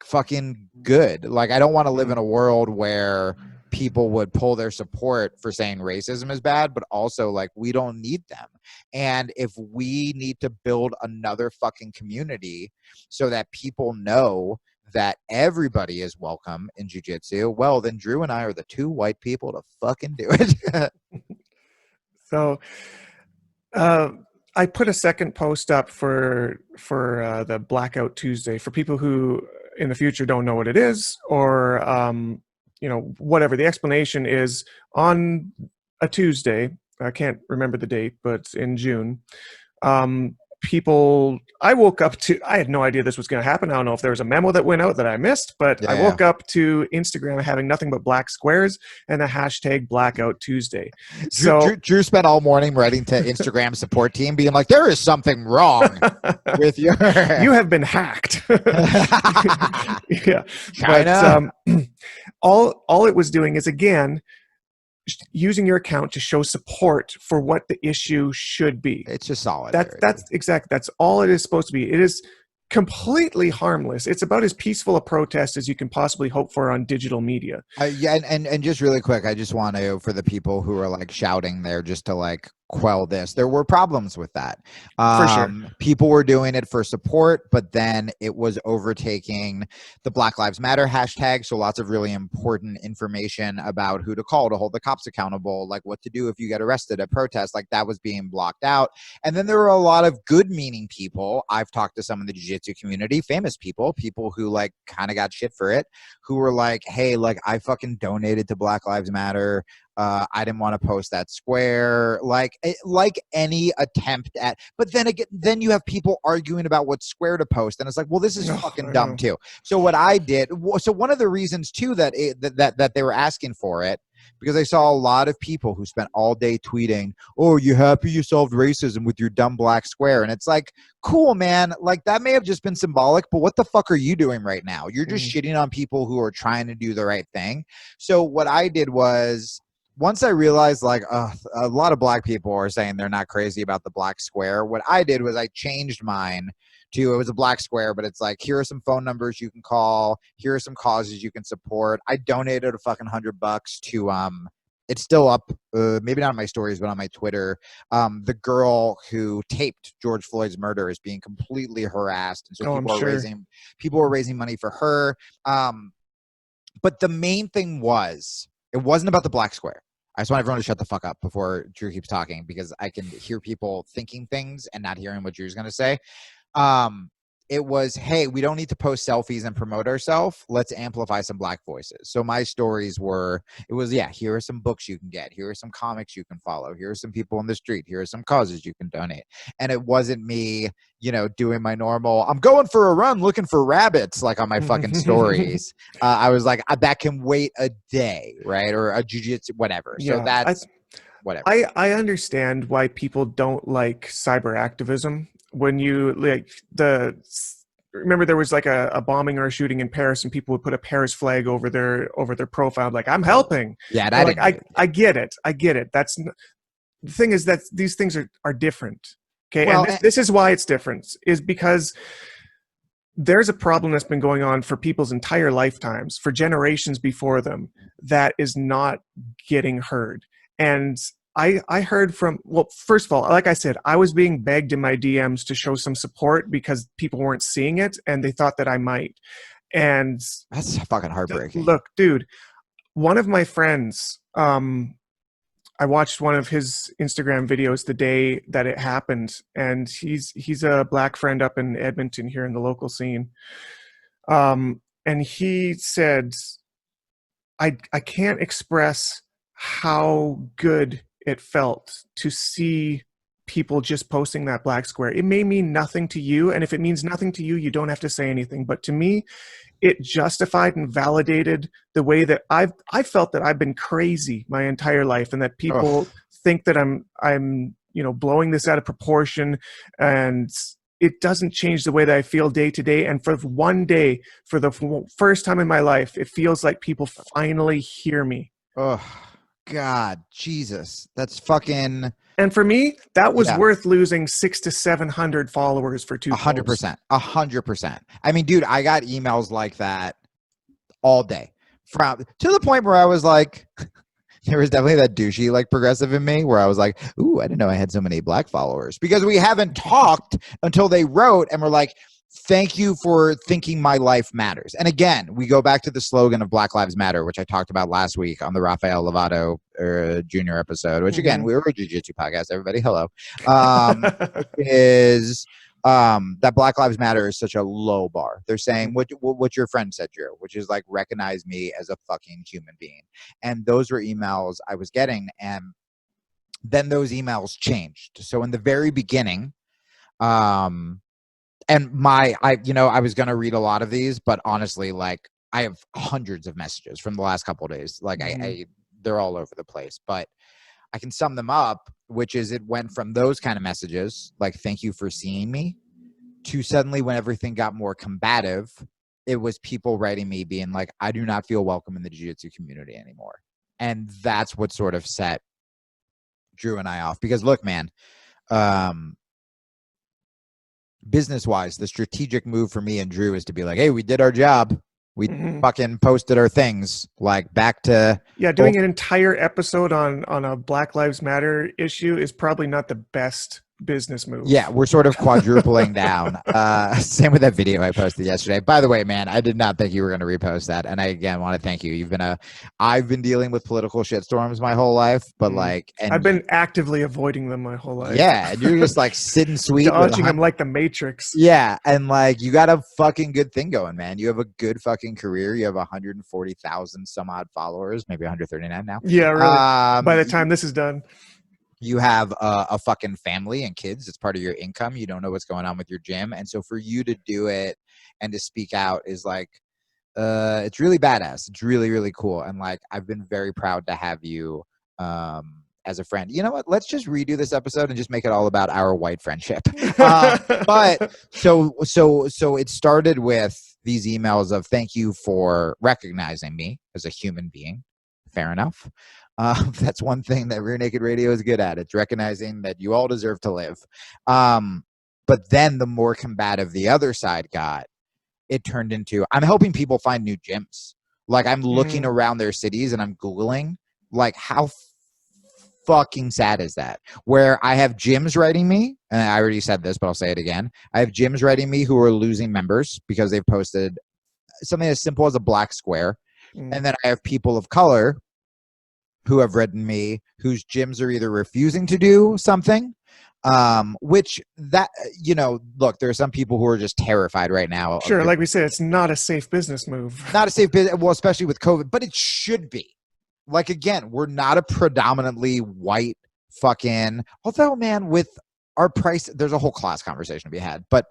fucking good. Like I don't want to live in a world where people would pull their support for saying racism is bad, but also like we don't need them. And if we need to build another fucking community so that people know that everybody is welcome in jiu-jitsu, well, then Drew and I are the two white people to fucking do it. So I put a second post up for the Blackout Tuesday for people who in the future don't know what it is, or you know, whatever the explanation is. On a Tuesday, I can't remember the date, but in June, I woke up to, I had no idea this was going to happen. I don't know if there was a memo that went out that I missed, but I woke up to Instagram having nothing but black squares and the hashtag Blackout Tuesday. Drew spent all morning writing to Instagram support team being like, there is something wrong with your... You have been hacked. Yeah. China. But all it was doing is, again, using your account to show support for what the issue should be. It's just solidarity. That's exactly, that's all it is supposed to be. It is completely harmless. It's about as peaceful a protest as you can possibly hope for on digital media. Yeah, and just really quick, I just want to, for the people who are like shouting there just to like quell this, there were problems with that. For sure. People were doing it for support, but then it was overtaking the Black Lives Matter hashtag. So lots of really important information about who to call to hold the cops accountable, like what to do if you get arrested at protests, like that was being blocked out. And then there were a lot of good meaning people. I've talked to some in the jiu-jitsu community, famous people who like kind of got shit for it, who were like, hey, like I fucking donated to Black Lives Matter. I didn't want to post that square, like any attempt at, but then again, then you have people arguing about what square to post. And it's like, well, this is fucking dumb too. So what I did, so one of the reasons too, that they were asking for it, because I saw a lot of people who spent all day tweeting, oh, you happy you solved racism with your dumb black square? And it's like, cool, man. Like that may have just been symbolic, but what the fuck are you doing right now? You're just shitting on people who are trying to do the right thing. So what I did was, once I realized like a lot of black people are saying they're not crazy about the black square, what I did was I changed mine to, it was a black square, but it's like, here are some phone numbers you can call. Here are some causes you can support. I donated a fucking $100 to, it's still up, maybe not on my stories, but on my Twitter. The girl who taped George Floyd's murder is being completely harassed. And so people are raising money for her. But the main thing was, it wasn't about the black square. I just want everyone to shut the fuck up before Drew keeps talking, because I can hear people thinking things and not hearing what Drew's going to say. it was, hey, we don't need to post selfies and promote ourselves. Let's amplify some Black voices. So my stories were, it was, yeah, here are some books you can get. Here are some comics you can follow. Here are some people in the street. Here are some causes you can donate. And it wasn't me, you know, doing my normal, I'm going for a run looking for rabbits, like on my fucking stories. I was like, that can wait a day, right? Or a jiu-jitsu, whatever. Yeah, So that's whatever. I understand why people don't like cyber activism. When you like remember there was like a bombing or a shooting in Paris, and people would put a Paris flag over their profile, like I'm helping. Yeah, and like I get it. That's the thing is that these things are different. Okay, well, and this is why it's different, is because there's a problem that's been going on for people's entire lifetimes, for generations before them, that is not getting heard. And I heard from, well, first of all, like I said, I was being begged in my DMs to show some support because people weren't seeing it and they thought that I might. And that's fucking heartbreaking. Look, dude, one of my friends, I watched one of his Instagram videos the day that it happened, and he's a Black friend up in Edmonton here in the local scene. And he said, I can't express how good it felt to see people just posting that Black square. It may mean nothing to you, and if it means nothing to you, you don't have to say anything. But to me, it justified and validated the way that I felt that I've been crazy my entire life, and that people think that I'm blowing this out of proportion, and it doesn't change the way that I feel day to day. And for one day, for the first time in my life, it feels like people finally hear me. Oh God, Jesus, that's fucking. And for me, that was worth losing 600 to 700 followers for 100%, 100%. I mean, dude, I got emails like that all day, to the point where I was like, there was definitely that douchey, like, progressive in me where I was like, ooh, I didn't know I had so many Black followers, because we haven't talked until they wrote and were like, thank you for thinking my life matters. And again, we go back to the slogan of Black Lives Matter, which I talked about last week on the Rafael Lovato Jr. episode, which again, we were a jiu-jitsu podcast, everybody. Hello. Is that Black Lives Matter is such a low bar. They're saying what your friend said, Drew, which is like, recognize me as a fucking human being. And those were emails I was getting. And then those emails changed. So in the very beginning, and I was going to read a lot of these, but honestly, like, I have hundreds of messages from the last couple of days. Like they're all over the place, but I can sum them up, which is, it went from those kind of messages, like, thank you for seeing me, to suddenly, when everything got more combative, it was people writing me being like, I do not feel welcome in the jiu-jitsu community anymore. And that's what sort of set Drew and I off, because look, man, business-wise, the strategic move for me and Drew is to be like, hey, we did our job. We fucking posted our things, like, back to... Yeah, doing an entire episode on a Black Lives Matter issue is probably not the best business move. Yeah, we're sort of quadrupling down. Same with that video I posted yesterday. By the way, man, I did not think you were going to repost that. And I, again, want to thank you. I've been dealing with political shitstorms my whole life, but I've been actively avoiding them my whole life. Yeah, and you're just like sitting sweet. Dodging them like the Matrix. Yeah, and like, you got a fucking good thing going, man. You have a good fucking career. You have 140,000 some odd followers, maybe 139 now. Yeah, really. By the time this is done. You have a fucking family and kids. It's part of your income. You don't know what's going on with your gym. And so for you to do it and to speak out is like, it's really badass. It's really, really cool. And like, I've been very proud to have you as a friend. You know what? Let's just redo this episode and just make it all about our white friendship. But so it started with these emails of, thank you for recognizing me as a human being. Fair enough. That's one thing that Rear Naked Radio is good at. It's recognizing that you all deserve to live. But then the more combative the other side got, it turned into, I'm helping people find new gyms. Like, I'm looking around their cities and I'm Googling, like, how fucking sad is that? Where I have gyms writing me, and I already said this, but I'll say it again. I have gyms writing me who are losing members because they've posted something as simple as a Black square. And then I have people of color who have written me whose gyms are either refusing to do something Which that, look, there are some people who are just terrified right now. Sure, like we said, it's not a safe business move. Not a safe business, well, especially with COVID, but it should be. Like, again, we're not a predominantly white fucking, although, man, with our price, there's a whole class conversation to be had, but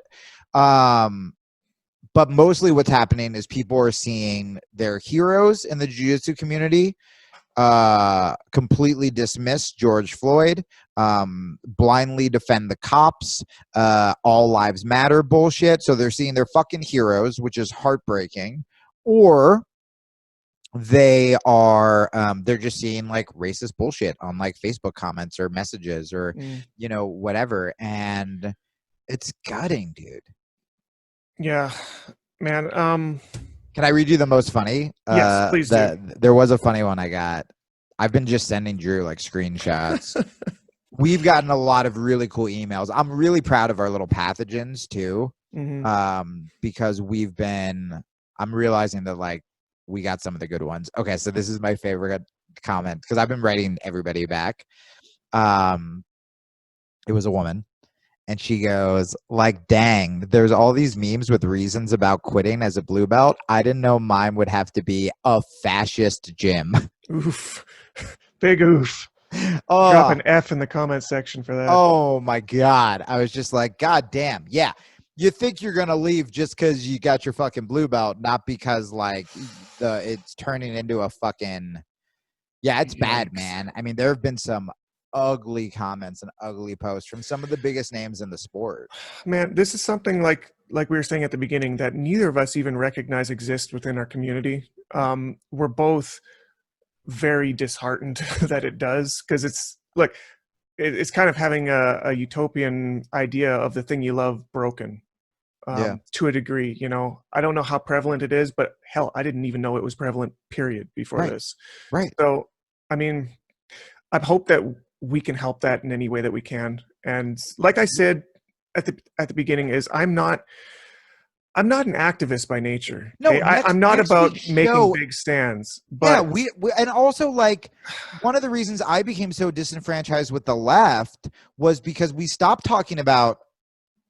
mostly what's happening is people are seeing their heroes in the jiu-jitsu community completely dismiss George Floyd, blindly defend the cops, all lives matter bullshit. So they're seeing their fucking heroes, which is heartbreaking, or they are they're just seeing like racist bullshit on like Facebook comments or messages or whatever, and it's gutting, dude. Yeah, man. Can I read you the most funny? Yes, please do. There was a funny one I got. I've been just sending Drew like screenshots. We've gotten a lot of really cool emails. I'm really proud of our little pathogens too, because I'm realizing that like we got some of the good ones. Okay, so this is my favorite comment because I've been writing everybody back. It was a woman. And she goes, like, dang, there's all these memes with reasons about quitting as a blue belt. I didn't know mine would have to be a fascist gym. Oof. Big oof. Drop an F in the comment section for that. Oh, my God. I was just like, God damn. Yeah. You think you're going to leave just because you got your fucking blue belt, not because, like, it's turning into a fucking... Yeah, it's bad, man. I mean, there have been some ugly comments and ugly posts from some of the biggest names in the sport. Man, this is something like we were saying at the beginning that neither of us even recognize exists within our community. We're both very disheartened that it does, because it's like it's kind of having a utopian idea of the thing you love broken to a degree. I don't know how prevalent it is, but hell, I didn't even know it was prevalent period before this. Right. So I mean, I hope that we can help that in any way that we can. And like I said at the beginning, is I'm not an activist by nature. No, okay? I'm not about making big stands. But yeah, we and also like one of the reasons I became so disenfranchised with the left was because we stopped talking about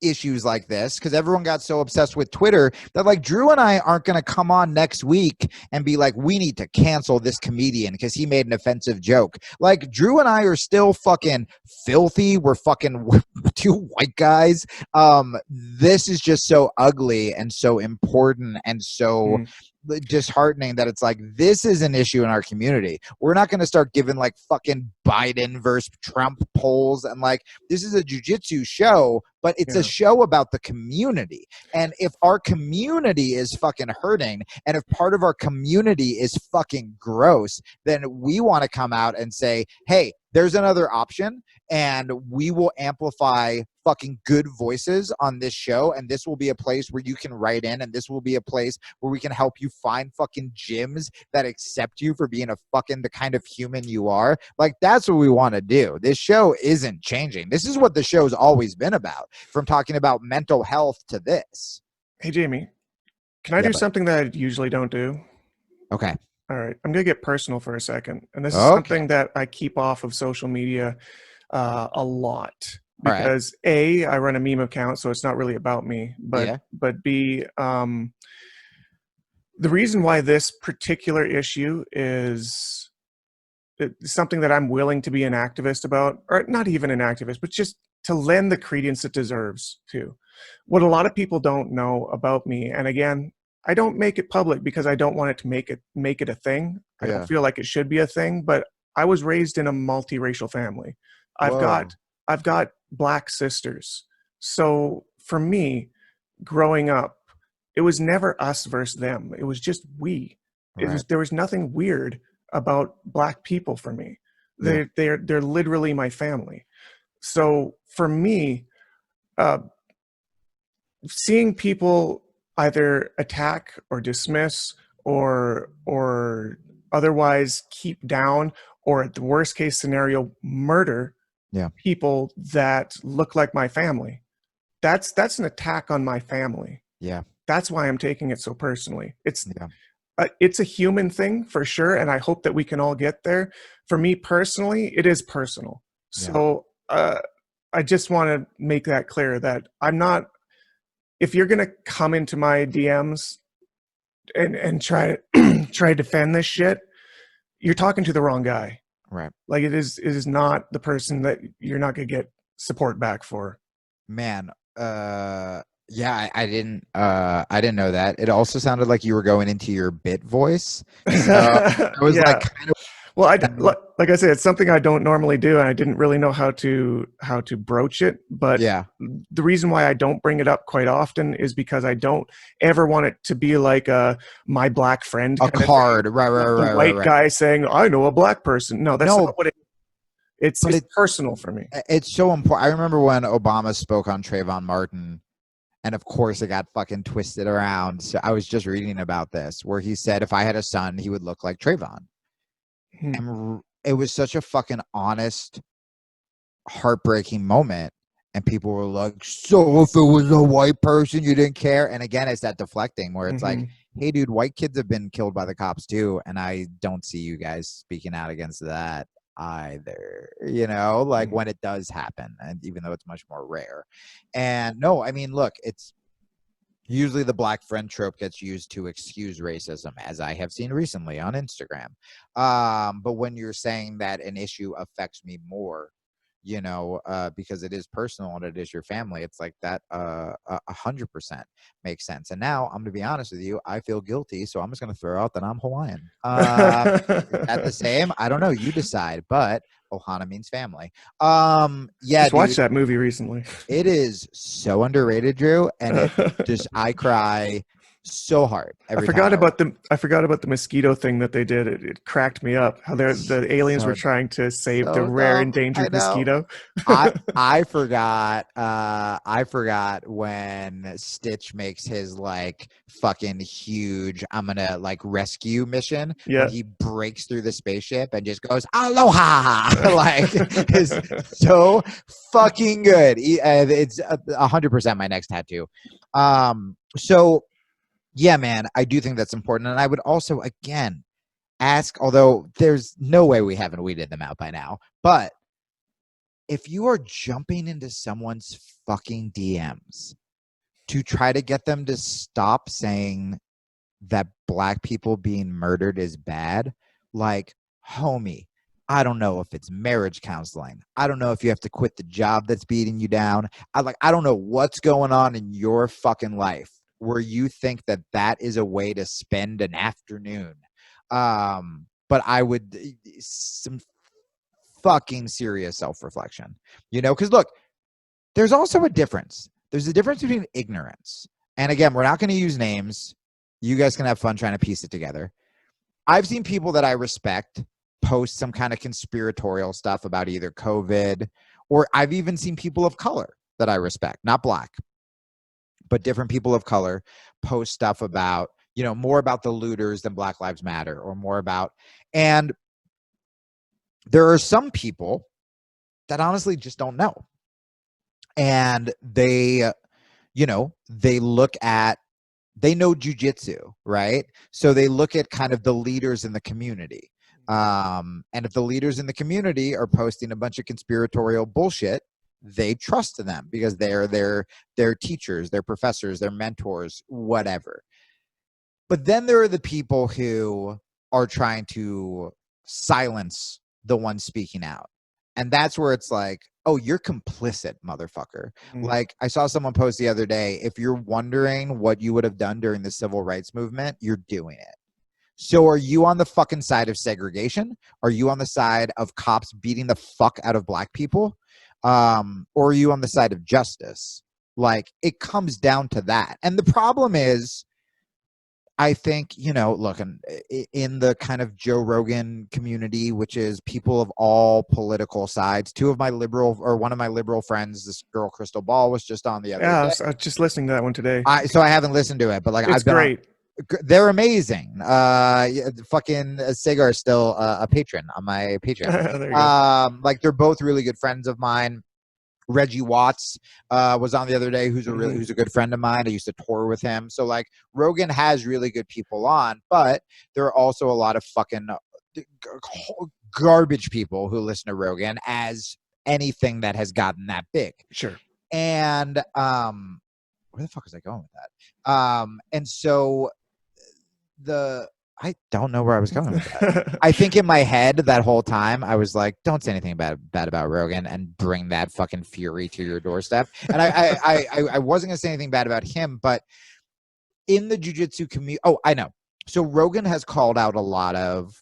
issues like this because everyone got so obsessed with Twitter that like Drew and I aren't going to come on next week and be like, we need to cancel this comedian because he made an offensive joke. Like Drew and I are still fucking filthy. We're fucking two white guys. This is just so ugly and so important and so disheartening that it's like, this is an issue in our community. We're not going to start giving like fucking Biden versus Trump polls, and like, this is a jiu-jitsu show, but it's a show about the community. And if our community is fucking hurting, and if part of our community is fucking gross, then we want to come out and say, hey, there's another option, and we will amplify fucking good voices on this show, and this will be a place where you can write in, and this will be a place where we can help you find fucking gyms that accept you for being the kind of human you are. Like, that's what we want to do. This show isn't changing. This is what the show's always been about, from talking about mental health to this. Hey, Jamie, can I do something that I usually don't do? Okay. All right. I'm going to get personal for a second. And this is something that I keep off of social media a lot. Because A, I run a meme account, so it's not really about me. But B, the reason why this particular issue is something that I'm willing to be an activist about, or not even an activist, but just to lend the credence it deserves to. What a lot of people don't know about me, and again, I don't make it public because I don't want it to make it a thing. I don't feel like it should be a thing, but I was raised in a multiracial family. I've got Black sisters. So for me, growing up, it was never us versus them. It was just we. There was nothing weird about Black people for me. They're literally my family. So for me, seeing people either attack or dismiss or otherwise keep down, or at the worst case scenario, murder people that look like my family, that's an attack on my family. That's why I'm taking it so personally. It's a human thing for sure, and I hope that we can all get there. For me personally, it is personal. So I just want to make that clear that I'm not, if you're going to come into my DMs and try to defend this shit, you're talking to the wrong guy. Right. Like it is not the person that you're not going to get support back for. Man, yeah, I didn't know that. It also sounded like you were going into your bit voice. So I was Yeah. like kind of Well, like I said, it's something I don't normally do, and I didn't really know how to broach it. But yeah. the reason why I don't bring it up quite often is because I don't ever want it to be like my black friend A kind card, of thing. right, The white guy saying, "I know a black person." No, that's not what it. It's personal for me. It's so important. I remember when Obama spoke on Trayvon Martin, and of course it got fucking twisted around. So I was just reading about this where he said if I had a son, he would look like Trayvon. And it was such a fucking honest, heartbreaking moment. And people were like, so if it was a white person, you didn't care? And again, it's that deflecting where it's like, hey, dude, white kids have been killed by the cops too. And I don't see you guys speaking out against that either, you know, like when it does happen. And even though it's much more rare. And no, I mean, look, it's usually the black friend trope gets used to excuse racism, as I have seen recently on Instagram. But when you're saying that an issue affects me more, you know, because it is personal and it is your family, it's like that 100% makes sense. And now I'm going to be honest with you, I feel guilty, so I'm just going to throw out that I'm Hawaiian. Is that the same? I don't know. You decide, but Ohana means family. Yeah, just watched that movie recently. It is so underrated, Drew, and it just I cry so hard every time. I forgot about the mosquito thing that they did. It cracked me up. How the aliens were trying to save the rare endangered mosquito. I forgot when Stitch makes his like fucking huge I'm gonna like rescue mission. Yeah. When he breaks through the spaceship and just goes aloha, like is so fucking good. It's 100% my next tattoo. So yeah, man, I do think that's important. And I would also, again, ask, although there's no way we haven't weeded them out by now, but if you are jumping into someone's fucking DMs to try to get them to stop saying that black people being murdered is bad, like, homie, I don't know if it's marriage counseling. I don't know if you have to quit the job that's beating you down. I don't know what's going on in your fucking life where you think that that is a way to spend an afternoon. But I would some fucking serious self-reflection, you know, because look, there's also a difference. There's a difference between ignorance. And again, we're not going to use names. You guys can have fun trying to piece it together. I've seen people that I respect post some kind of conspiratorial stuff about either COVID, or I've even seen people of color that I respect, not black, but different people of color post stuff about, you know, more about the looters than Black Lives Matter, or more about, and there are some people that honestly just don't know. And they, you know, they know Jiu-Jitsu, right? So they look at kind of the leaders in the community. And if the leaders in the community are posting a bunch of conspiratorial bullshit, they trust them because they're their teachers, their professors, their mentors, whatever. But then there are the people who are trying to silence the one speaking out. And that's where it's like, oh, you're complicit, motherfucker. Like I saw someone post the other day, if you're wondering what you would have done during the civil rights movement, you're doing it. So are you on the fucking side of segregation? Are you on the side of cops beating the fuck out of black people? Or are you on the side of justice? Like, it comes down to that. And the problem is, I think, you know, look, in the kind of Joe Rogan community, which is people of all political sides, one of my liberal friends, this girl Crystal Ball, was just on the other day. I was just listening to that one today. So I haven't listened to it, but like it's great. They're amazing. Fucking Sagar is still a patron on my Patreon. There you go. Like they're both really good friends of mine. Reggie Watts was on the other day, who's a good friend of mine. I used to tour with him. So like Rogan has really good people on, but there are also a lot of fucking garbage people who listen to Rogan, as anything that has gotten that big. Sure. And where the fuck was I going with that? And so I don't know where I was going with that. I think in my head that whole time I was like, don't say anything bad about Rogan and bring that fucking fury to your doorstep. And I wasn't gonna say anything bad about him, but in the jiu-jitsu community, oh, I know. So Rogan has called out a lot of,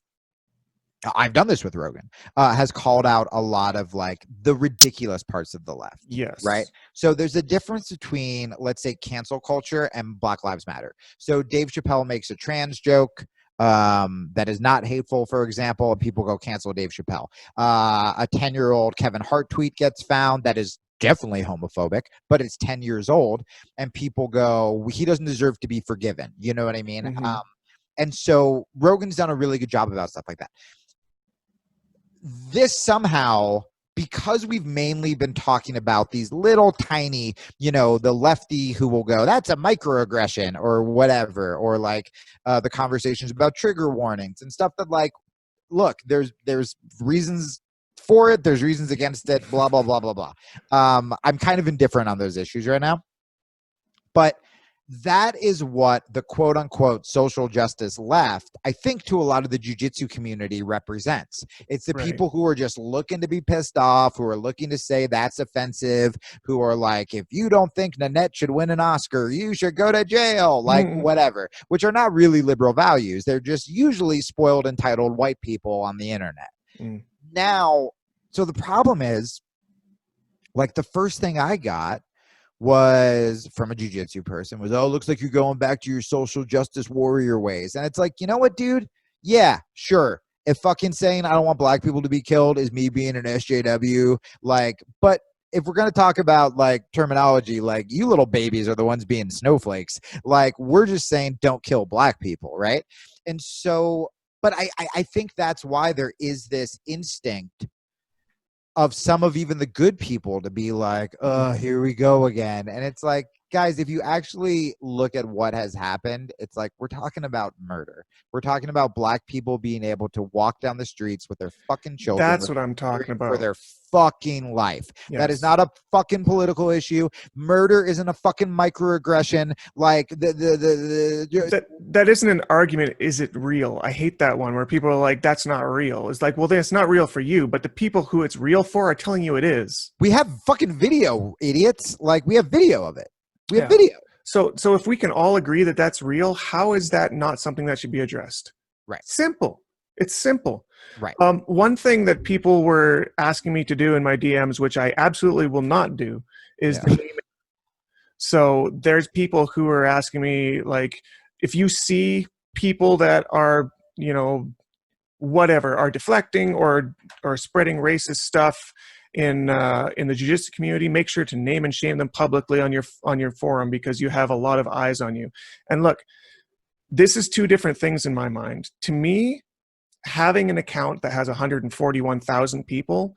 I've done this with Rogan, has called out a lot of like the ridiculous parts of the left. Yes. Right. So there's a difference between, let's say, cancel culture and Black Lives Matter. So Dave Chappelle makes a trans joke that is not hateful, for example, and people go cancel Dave Chappelle. A 10-year-old Kevin Hart tweet gets found that is definitely homophobic, but it's 10 years old, and people go, he doesn't deserve to be forgiven. You know what I mean? Mm-hmm. And so Rogan's done a really good job about stuff like that. This somehow, because we've mainly been talking about these little tiny, the lefty who will go, that's a microaggression or whatever, or like the conversations about trigger warnings and stuff that, like, look, there's reasons for it, there's reasons against it, blah, blah, blah, blah, blah. I'm kind of indifferent on those issues right now. But that is what the quote unquote social justice left, I think, to a lot of the jiu-jitsu community represents. It's the people who are just looking to be pissed off, who are looking to say that's offensive, who are like, if you don't think Nanette should win an Oscar, you should go to jail, like whatever, which are not really liberal values. They're just usually spoiled, entitled white people on the internet. Now, so the problem is, like, the first thing I got was from a jiu-jitsu person was, oh, looks like you're going back to your social justice warrior ways. And it's like, you know what, dude? Yeah, sure. If fucking saying I don't want black people to be killed is me being an SJW, like, but if we're going to talk about like terminology, like, you little babies are the ones being snowflakes. Like, we're just saying don't kill black people, right? And so, but I think that's why there is this instinct of some of even the good people to be like, oh, here we go again. And it's like, guys, if you actually look at what has happened, it's like, we're talking about murder. We're talking about black people being able to walk down the streets with their fucking children. That's what I'm talking about. For their fucking life. Yes. That is not a fucking political issue. Murder isn't a fucking microaggression. Like that isn't an argument. Is it real? I hate that one where people are like, that's not real. It's like, well, then it's not real for you, but the people who it's real for are telling you it is. We have fucking video, idiots. Like, we have video of it. We have video. So if we can all agree that that's real, how is that not something that should be addressed? Right. Simple. It's simple. Right. One thing that people were asking me to do in my DMs, which I absolutely will not do, is the name. So there's people who are asking me, like, if you see people that are, whatever, are deflecting or spreading racist stuff in the jiu-jitsu community, make sure to name and shame them publicly on your forum, because you have a lot of eyes on you. And look, this is two different things in my mind. To me, having an account that has 141,000 people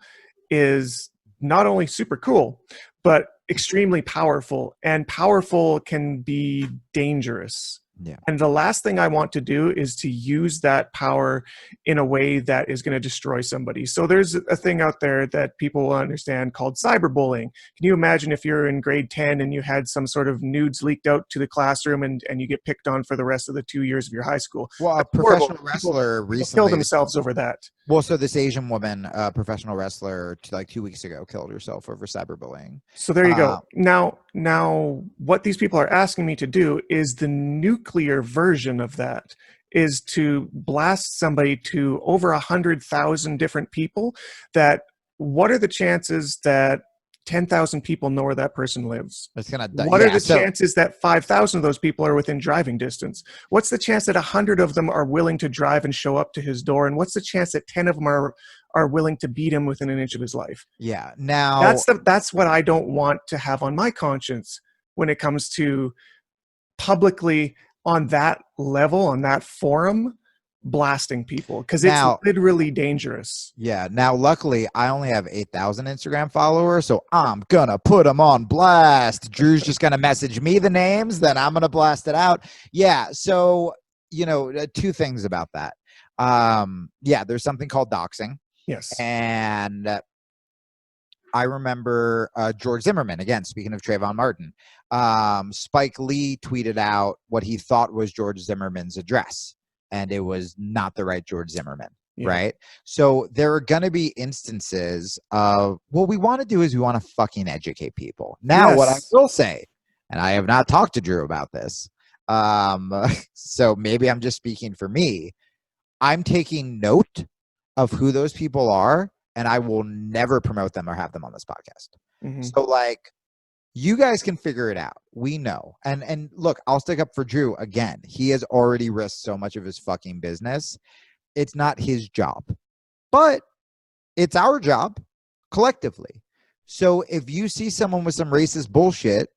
is not only super cool, but extremely powerful, and powerful can be dangerous. Yeah. And the last thing I want to do is to use that power in a way that is going to destroy somebody. So there's a thing out there that people will understand called cyberbullying. Can you imagine if you're in grade 10 and you had some sort of nudes leaked out to the classroom and you get picked on for the rest of the 2 years of your high school? Well, a professional wrestler recently killed themselves over that. Well, so this Asian woman, professional wrestler, like 2 weeks ago, killed herself over cyberbullying. So there you go. Now, what these people are asking me to do is the nuclear version of that, is to blast somebody to over 100,000 different people. That, what are the chances that 10,000 people know where that person lives? What are the chances that 5,000 of those people are within driving distance? What's the chance that 100 of them are willing to drive and show up to his door? And what's the chance that 10 of them are willing to beat him within an inch of his life? Yeah. Now that's what I don't want to have on my conscience when it comes to publicly on that level, on that forum, blasting people, because it's literally dangerous. Yeah. Now, luckily, I only have 8,000 Instagram followers, so I'm gonna put them on blast. Drew's just gonna message me the names, then I'm gonna blast it out. Yeah. So, two things about that. There's something called doxing. Yes. And I remember George Zimmerman, again, speaking of Trayvon Martin, Spike Lee tweeted out what he thought was George Zimmerman's address, and it was not the right George Zimmerman, right? So there are going to be instances of what we want to do is we want to fucking educate people. Now, what I will say, and I have not talked to Drew about this, so maybe I'm just speaking for me, I'm taking note of who those people are, and I will never promote them or have them on this podcast. So like, you guys can figure it out. We know. And look, I'll stick up for Drew again. He has already risked so much of his fucking business. It's not his job, but it's our job collectively. So if you see someone with some racist bullshit,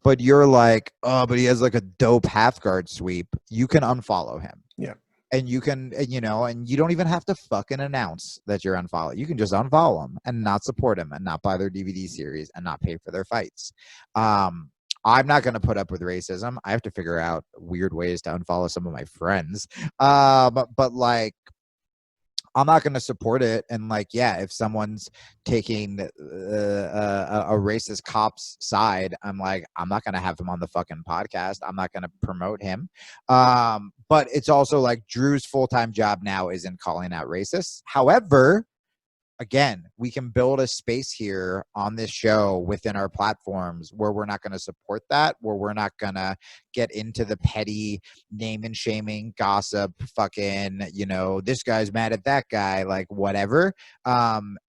but you're like, oh, but he has like a dope half guard sweep, you can unfollow him. Yeah. And you can, you know, and you don't even have to fucking announce that you're unfollowed. You can just unfollow them and not support them and not buy their DVD series and not pay for their fights. I'm not going to put up with racism. I have to figure out weird ways to unfollow some of my friends. But like, I'm not going to support it. And like, yeah, if someone's taking a racist cop's side, I'm like, I'm not going to have him on the fucking podcast. I'm not going to promote him. But it's also like Drew's full-time job now isn't calling out racists. However, again, we can build a space here on this show within our platforms where we're not going to support that, where we're not going to get into the petty name and shaming, gossip, fucking, you know, this guy's mad at that guy, like whatever.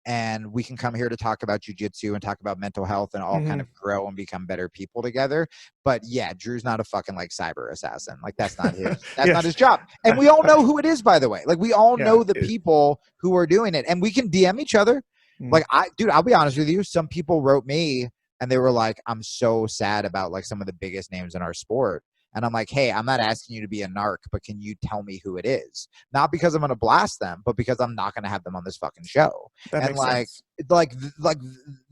And we can come here to talk about jiu-jitsu and talk about mental health and all kind of grow and become better people together. But yeah, Drew's not a fucking like cyber assassin. Like that's not his, that's not his job. And we all know who it is, by the way. Like we all know the people who are doing it, and we can DM each other. Like dude, I'll be honest with you. Some people wrote me and they were like, I'm so sad about like some of the biggest names in our sport. And I'm like, hey, I'm not asking you to be a narc, but can you tell me who it is? Not because I'm going to blast them, but because I'm not going to have them on this fucking show. That and makes like, sense. like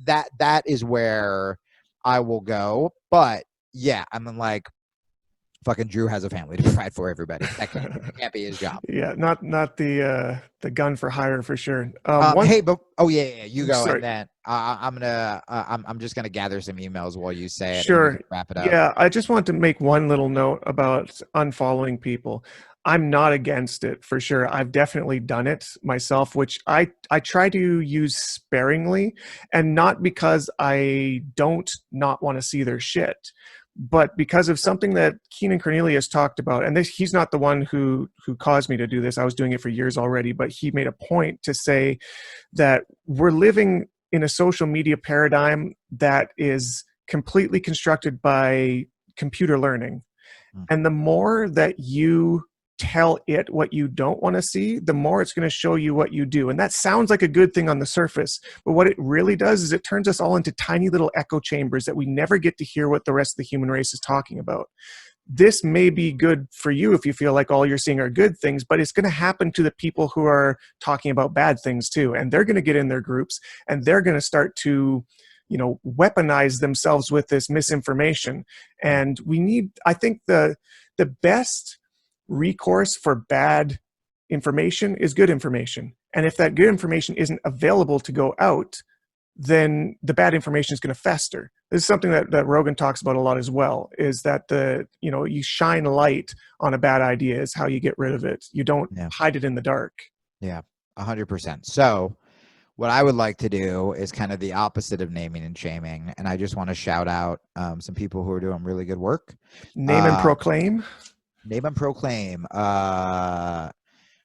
that is where I will go. But yeah, I mean, like, fucking Drew has a family to provide for everybody. That can't be his job. Yeah, not the gun for hire for sure. Hey, but yeah, you go, sorry. and then I'm just gonna gather some emails while you say it. Sure. And wrap it up. Yeah, I just want to make one little note about unfollowing people. I'm not against it for sure. I've definitely done it myself, which I try to use sparingly, and not because I don't not want to see their shit, but because of something that Keenan Cornelius talked about. And he's not the one who caused me to do this. I was doing it for years already, but he made a point to say that we're living in a social media paradigm that is completely constructed by computer learning. And the more that you tell it what you don't want to see, the more it's going to show you what you do. And that sounds like a good thing on the surface, but what it really does is it turns us all into tiny little echo chambers that we never get to hear what the rest of the human race is talking about. This may be good for you if you feel like all you're seeing are good things, but it's going to happen to the people who are talking about bad things too. And they're going to get in their groups and they're going to start to, you know, weaponize themselves with this misinformation. And we need, I think the best recourse for bad information is good information. And if that good information isn't available to go out, then the bad information is going to fester. This is something that Rogan talks about a lot as well, is that you shine light on a bad idea is how you get rid of it. You don't hide it in the dark. Yeah, 100%. So what I would like to do is kind of the opposite of naming and shaming. And I just want to shout out some people who are doing really good work. Name and proclaim. Name and proclaim.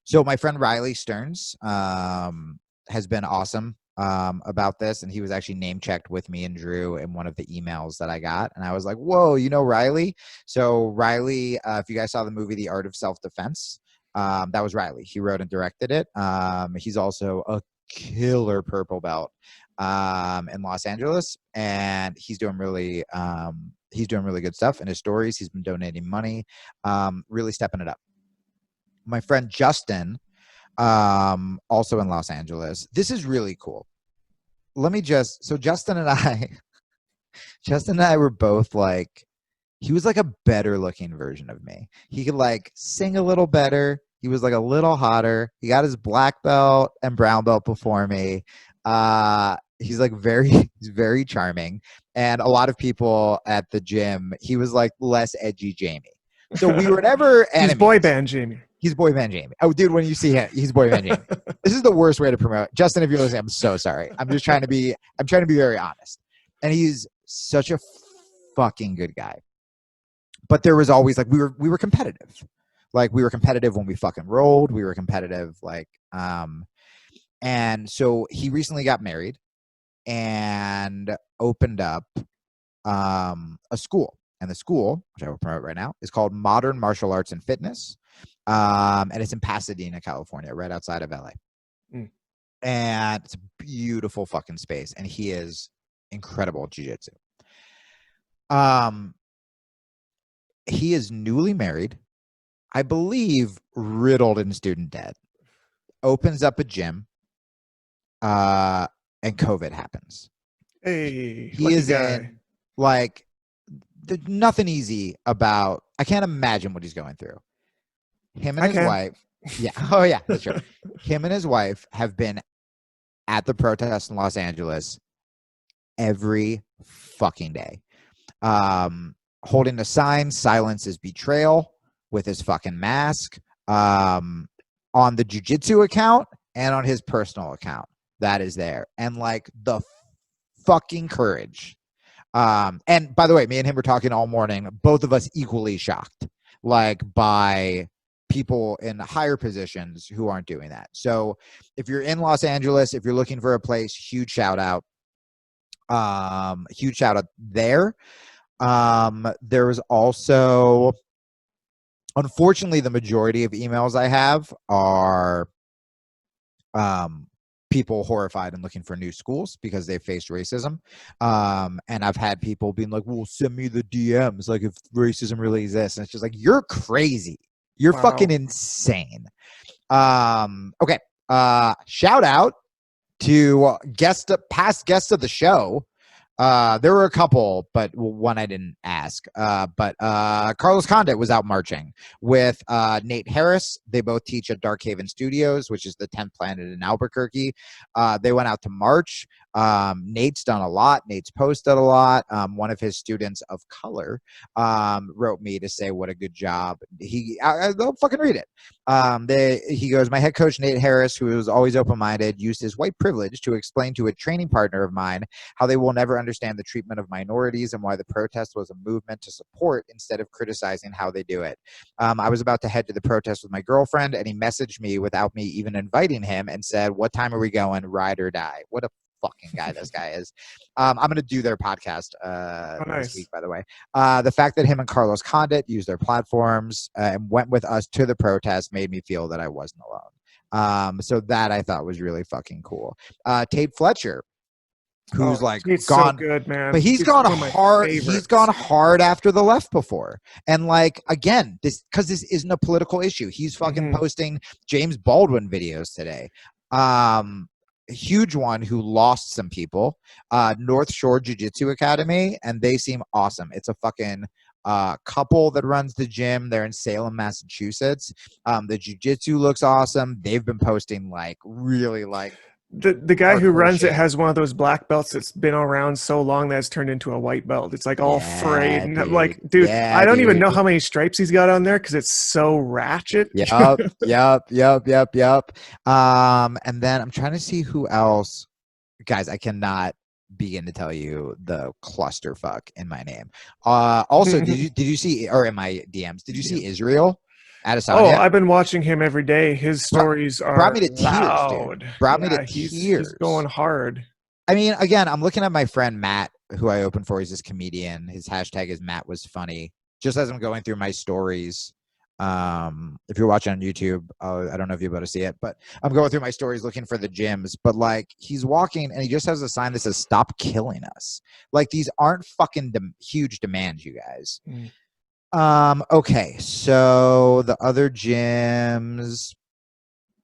So my friend Riley Stearns has been awesome about this, and he was actually name checked with me and Drew in one of the emails that I got, and I was like, whoa, you know Riley? So Riley, if you guys saw the movie The Art of Self-Defense, that was Riley. He wrote and directed it. He's also a killer purple belt in Los Angeles, and he's doing really good stuff in his stories. He's been donating money, really stepping it up. My friend Justin, also in Los Angeles. This is really cool. So Justin and I were both like, he was like a better looking version of me. He could like sing a little better. He was like a little hotter. He got his black belt and brown belt before me. he's very charming. And a lot of people at the gym, he was like less edgy Jamie. So we were never enemies. He's boy band Jamie. He's boy band Jamie. Oh, dude, when you see him, he's boy band Jamie. This is the worst way to promote. Justin, if you're listening, I'm so sorry. I'm trying to be very honest. And he's such a fucking good guy. But there was always like we were competitive. Like we were competitive when we fucking rolled. We were competitive and so he recently got married and opened up a school. And the school, which I will promote right now, is called Modern Martial Arts and Fitness. And it's in Pasadena, California, right outside of LA. And it's a beautiful fucking space. And he is incredible at jiu-jitsu. He is newly married, I believe, riddled in student debt, opens up a gym, and COVID happens. Hey, he is in like there's nothing easy about. I can't imagine what he's going through. Him and his wife. Yeah. Oh yeah, that's true. Him and his wife have been at the protest in Los Angeles every fucking day. Holding a sign, "Silence is betrayal," with his fucking mask, on the Jiu-Jitsu account and on his personal account. That is there. And like the fucking courage. And by the way, me and him were talking all morning, both of us equally shocked, like by people in higher positions who aren't doing that. So if you're in Los Angeles, if you're looking for a place, huge shout out there. There was also, unfortunately, the majority of emails I have are people horrified and looking for new schools because they faced racism. And I've had people being like, well, send me the DMs, like if racism really exists. And it's just like, you're crazy. You're fucking insane. Okay. Shout out to past guests of the show. There were a couple, but one I didn't ask. But Carlos Condit was out marching with Nate Harris. They both teach at Dark Haven Studios, which is the 10th Planet in Albuquerque. They went out to march. Nate's done a lot. Nate's posted a lot. One of his students of color wrote me to say what a good job. They'll fucking read it. He goes, my head coach, Nate Harris, who was always open-minded, used his white privilege to explain to a training partner of mine how they will never understand the treatment of minorities and why the protest was a movement to support instead of criticizing how they do it. I was about to head to the protest with my girlfriend, and he messaged me without me even inviting him and said, what time are we going? Ride or die. What a fucking guy this guy is. I'm going to do their podcast this week, by the way. The fact that him and Carlos Condit used their platforms and went with us to the protest made me feel that I wasn't alone. So that I thought was really fucking cool. Tate Fletcher, who's gone so good, man. But he's gone hard. He's gone hard after the left before. And like, again, this isn't a political issue. He's fucking posting James Baldwin videos today. A huge one who lost some people, North Shore Jiu-Jitsu Academy, and they seem awesome. It's a fucking couple that runs the gym. They're in Salem, Massachusetts. The jiu-jitsu looks awesome. They've been posting like really like the guy who runs it has one of those black belts that's been around so long that it's turned into a white belt. It's like all frayed. And I'm like, dude, I don't even know how many stripes he's got on there because it's so ratchet. Yep. And then I'm trying to see who else. Guys, I cannot begin to tell you the clusterfuck in my name. Also, did you see, or in my DMs, did you see Israel? Adesanya? Oh, I've been watching him every day. His stories brought me to loud. Tears, dude. Brought me to tears. He's going hard. I mean, again, I'm looking at my friend Matt, who I open for. He's this comedian. His hashtag is Matt was funny. Just as I'm going through my stories, if you're watching on YouTube, I don't know if you're able to see it, but I'm going through my stories looking for the gyms. But like, he's walking and he just has a sign that says "Stop killing us." Like, these aren't fucking huge demands, you guys. Okay, so the other gyms.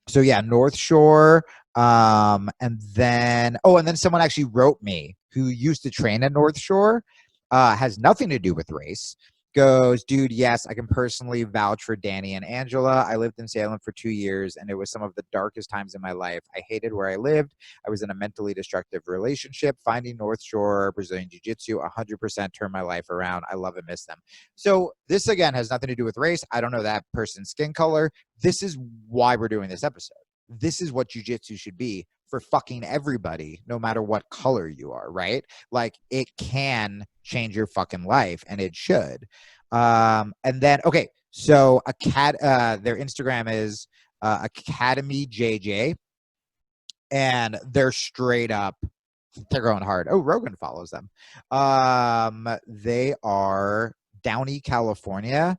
So yeah, North Shore. And then someone actually wrote me who used to train at North Shore, has nothing to do with race. goes, dude, yes, I can personally vouch for Danny and Angela. I lived in Salem for 2 years, and it was some of the darkest times in my life. I hated where I lived. I was in a mentally destructive relationship. Finding North Shore Brazilian Jiu-Jitsu 100% turned my life around. I love and miss them. So this, again, has nothing to do with race. I don't know that person's skin color. This is why we're doing this episode. This is what jiu-jitsu should be for fucking everybody, no matter what color you are, right? Like, it can change your fucking life, and it should. And then, okay, so their Instagram is Academy JJ, and they're straight up, they're going hard. Oh, Rogan follows them. They are Downey, California.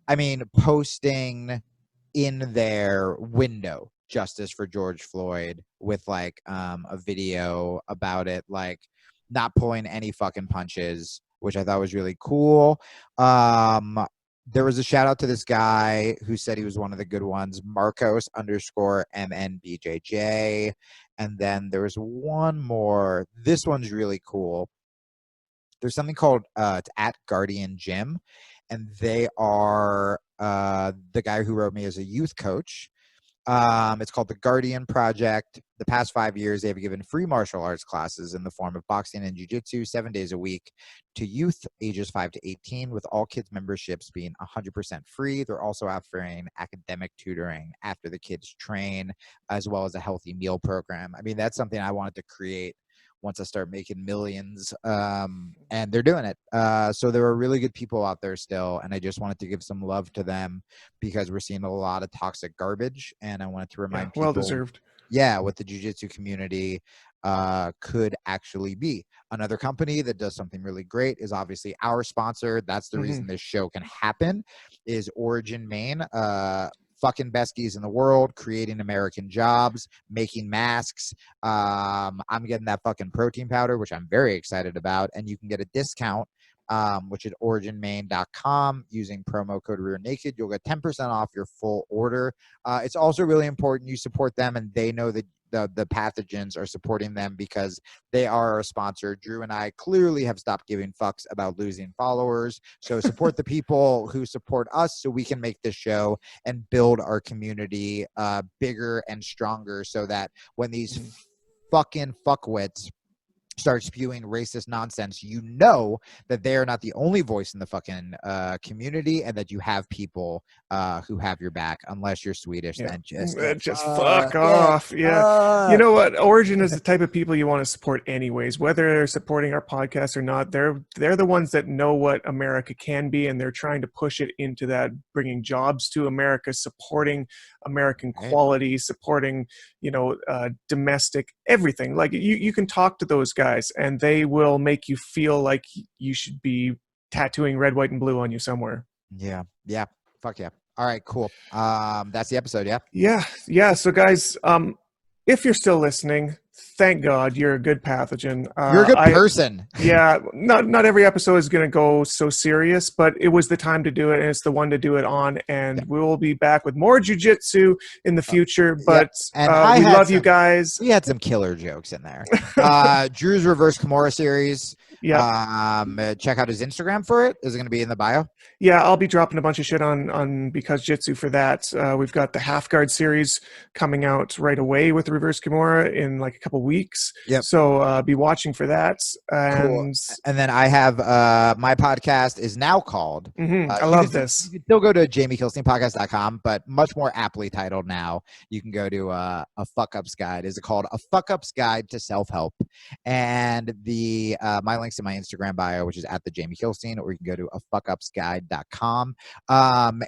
I mean, posting in their window justice for George Floyd with like a video about it, like not pulling any fucking punches, which I thought was really cool. There was a shout out to this guy who said he was one of the good ones, Marcos_MNBJJ. And then there was one more. This one's really cool. There's something called it's at Guardian Gym, and they are the guy who wrote me as a youth coach. It's called the Guardian Project. The past 5 years, they've given free martial arts classes in the form of boxing and jiu-jitsu 7 days a week to youth ages 5 to 18, with all kids memberships being 100% free. They're also offering academic tutoring after the kids train, as well as a healthy meal program. I mean, that's something I wanted to create once I start making millions, and they're doing it. So there are really good people out there still, and I just wanted to give some love to them because we're seeing a lot of toxic garbage, and I wanted to remind people, well-deserved. Yeah, what the jiu-jitsu community could actually be. Another company that does something really great is obviously our sponsor. That's the reason this show can happen, is Origin Maine. Fucking best gis in the world, creating American jobs, making masks. I'm getting that fucking protein powder, which I'm very excited about. And you can get a discount, which is originmaine.com, using promo code Rear Naked. You'll get 10% off your full order. It's also really important you support them, and they know that the pathogens are supporting them because they are our sponsor. Drew and I clearly have stopped giving fucks about losing followers. So support the people who support us so we can make this show and build our community bigger and stronger, so that when these fucking fuckwits start spewing racist nonsense, you know that they are not the only voice in the fucking community, and that you have people who have your back, unless you're Swedish. Then just fuck off. You know what? Origin is the type of people you want to support anyways, whether they're supporting our podcast or not. They're the ones that know what America can be, and they're trying to push it into that, bringing jobs to America, supporting American quality, supporting, domestic everything. Like you can talk to those guys and they will make you feel like you should be tattooing red, white, and blue on you somewhere. Yeah. Fuck yeah. All right, cool. That's the episode. Yeah. So guys, if you're still listening, thank God you're a good pathogen. You're a good person. Yeah, not every episode is going to go so serious, but it was the time to do it, and it's the one to do it on. And we will be back with more jiu-jitsu in the future. But we love you guys. We had some killer jokes in there. Drew's Reverse Kimura series. Yeah. Check out his Instagram for it. Is it going to be in the bio? Yeah, I'll be dropping a bunch of shit on Because Jitsu for that. We've got the Half Guard series coming out right away with the Reverse Kimura in like a couple weeks. Yep. So be watching for that. And cool. And then I have my podcast is now called. I love this. You can still go to JamieKilsteinPodcast.com, but much more aptly titled now. You can go to a Fuck Ups Guide. Is it called A Fuck Ups Guide to Self-Help? And the my links in my Instagram bio, which is at the Jamie Kilstein, or you can go to afuckupsguide.com.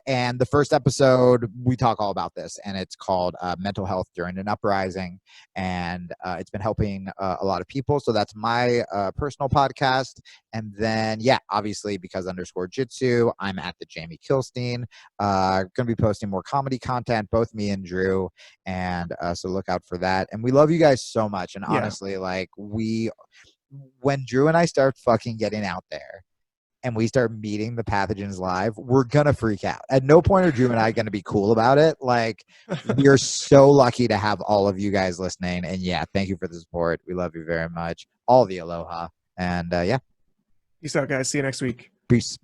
And the first episode, we talk all about this, and it's called Mental Health During an Uprising. And it's been helping a lot of people. So that's my personal podcast. And then, obviously, because _Jitsu, I'm at the Jamie Kilstein. Going to be posting more comedy content, both me and Drew. And so look out for that. And we love you guys so much. And honestly, when Drew and I start fucking getting out there and we start meeting the pathogens live, we're going to freak out. At no point are Drew and I going to be cool about it. Like, we are so lucky to have all of you guys listening. And thank you for the support. We love you very much. All the aloha. And Peace out, guys. See you next week. Peace.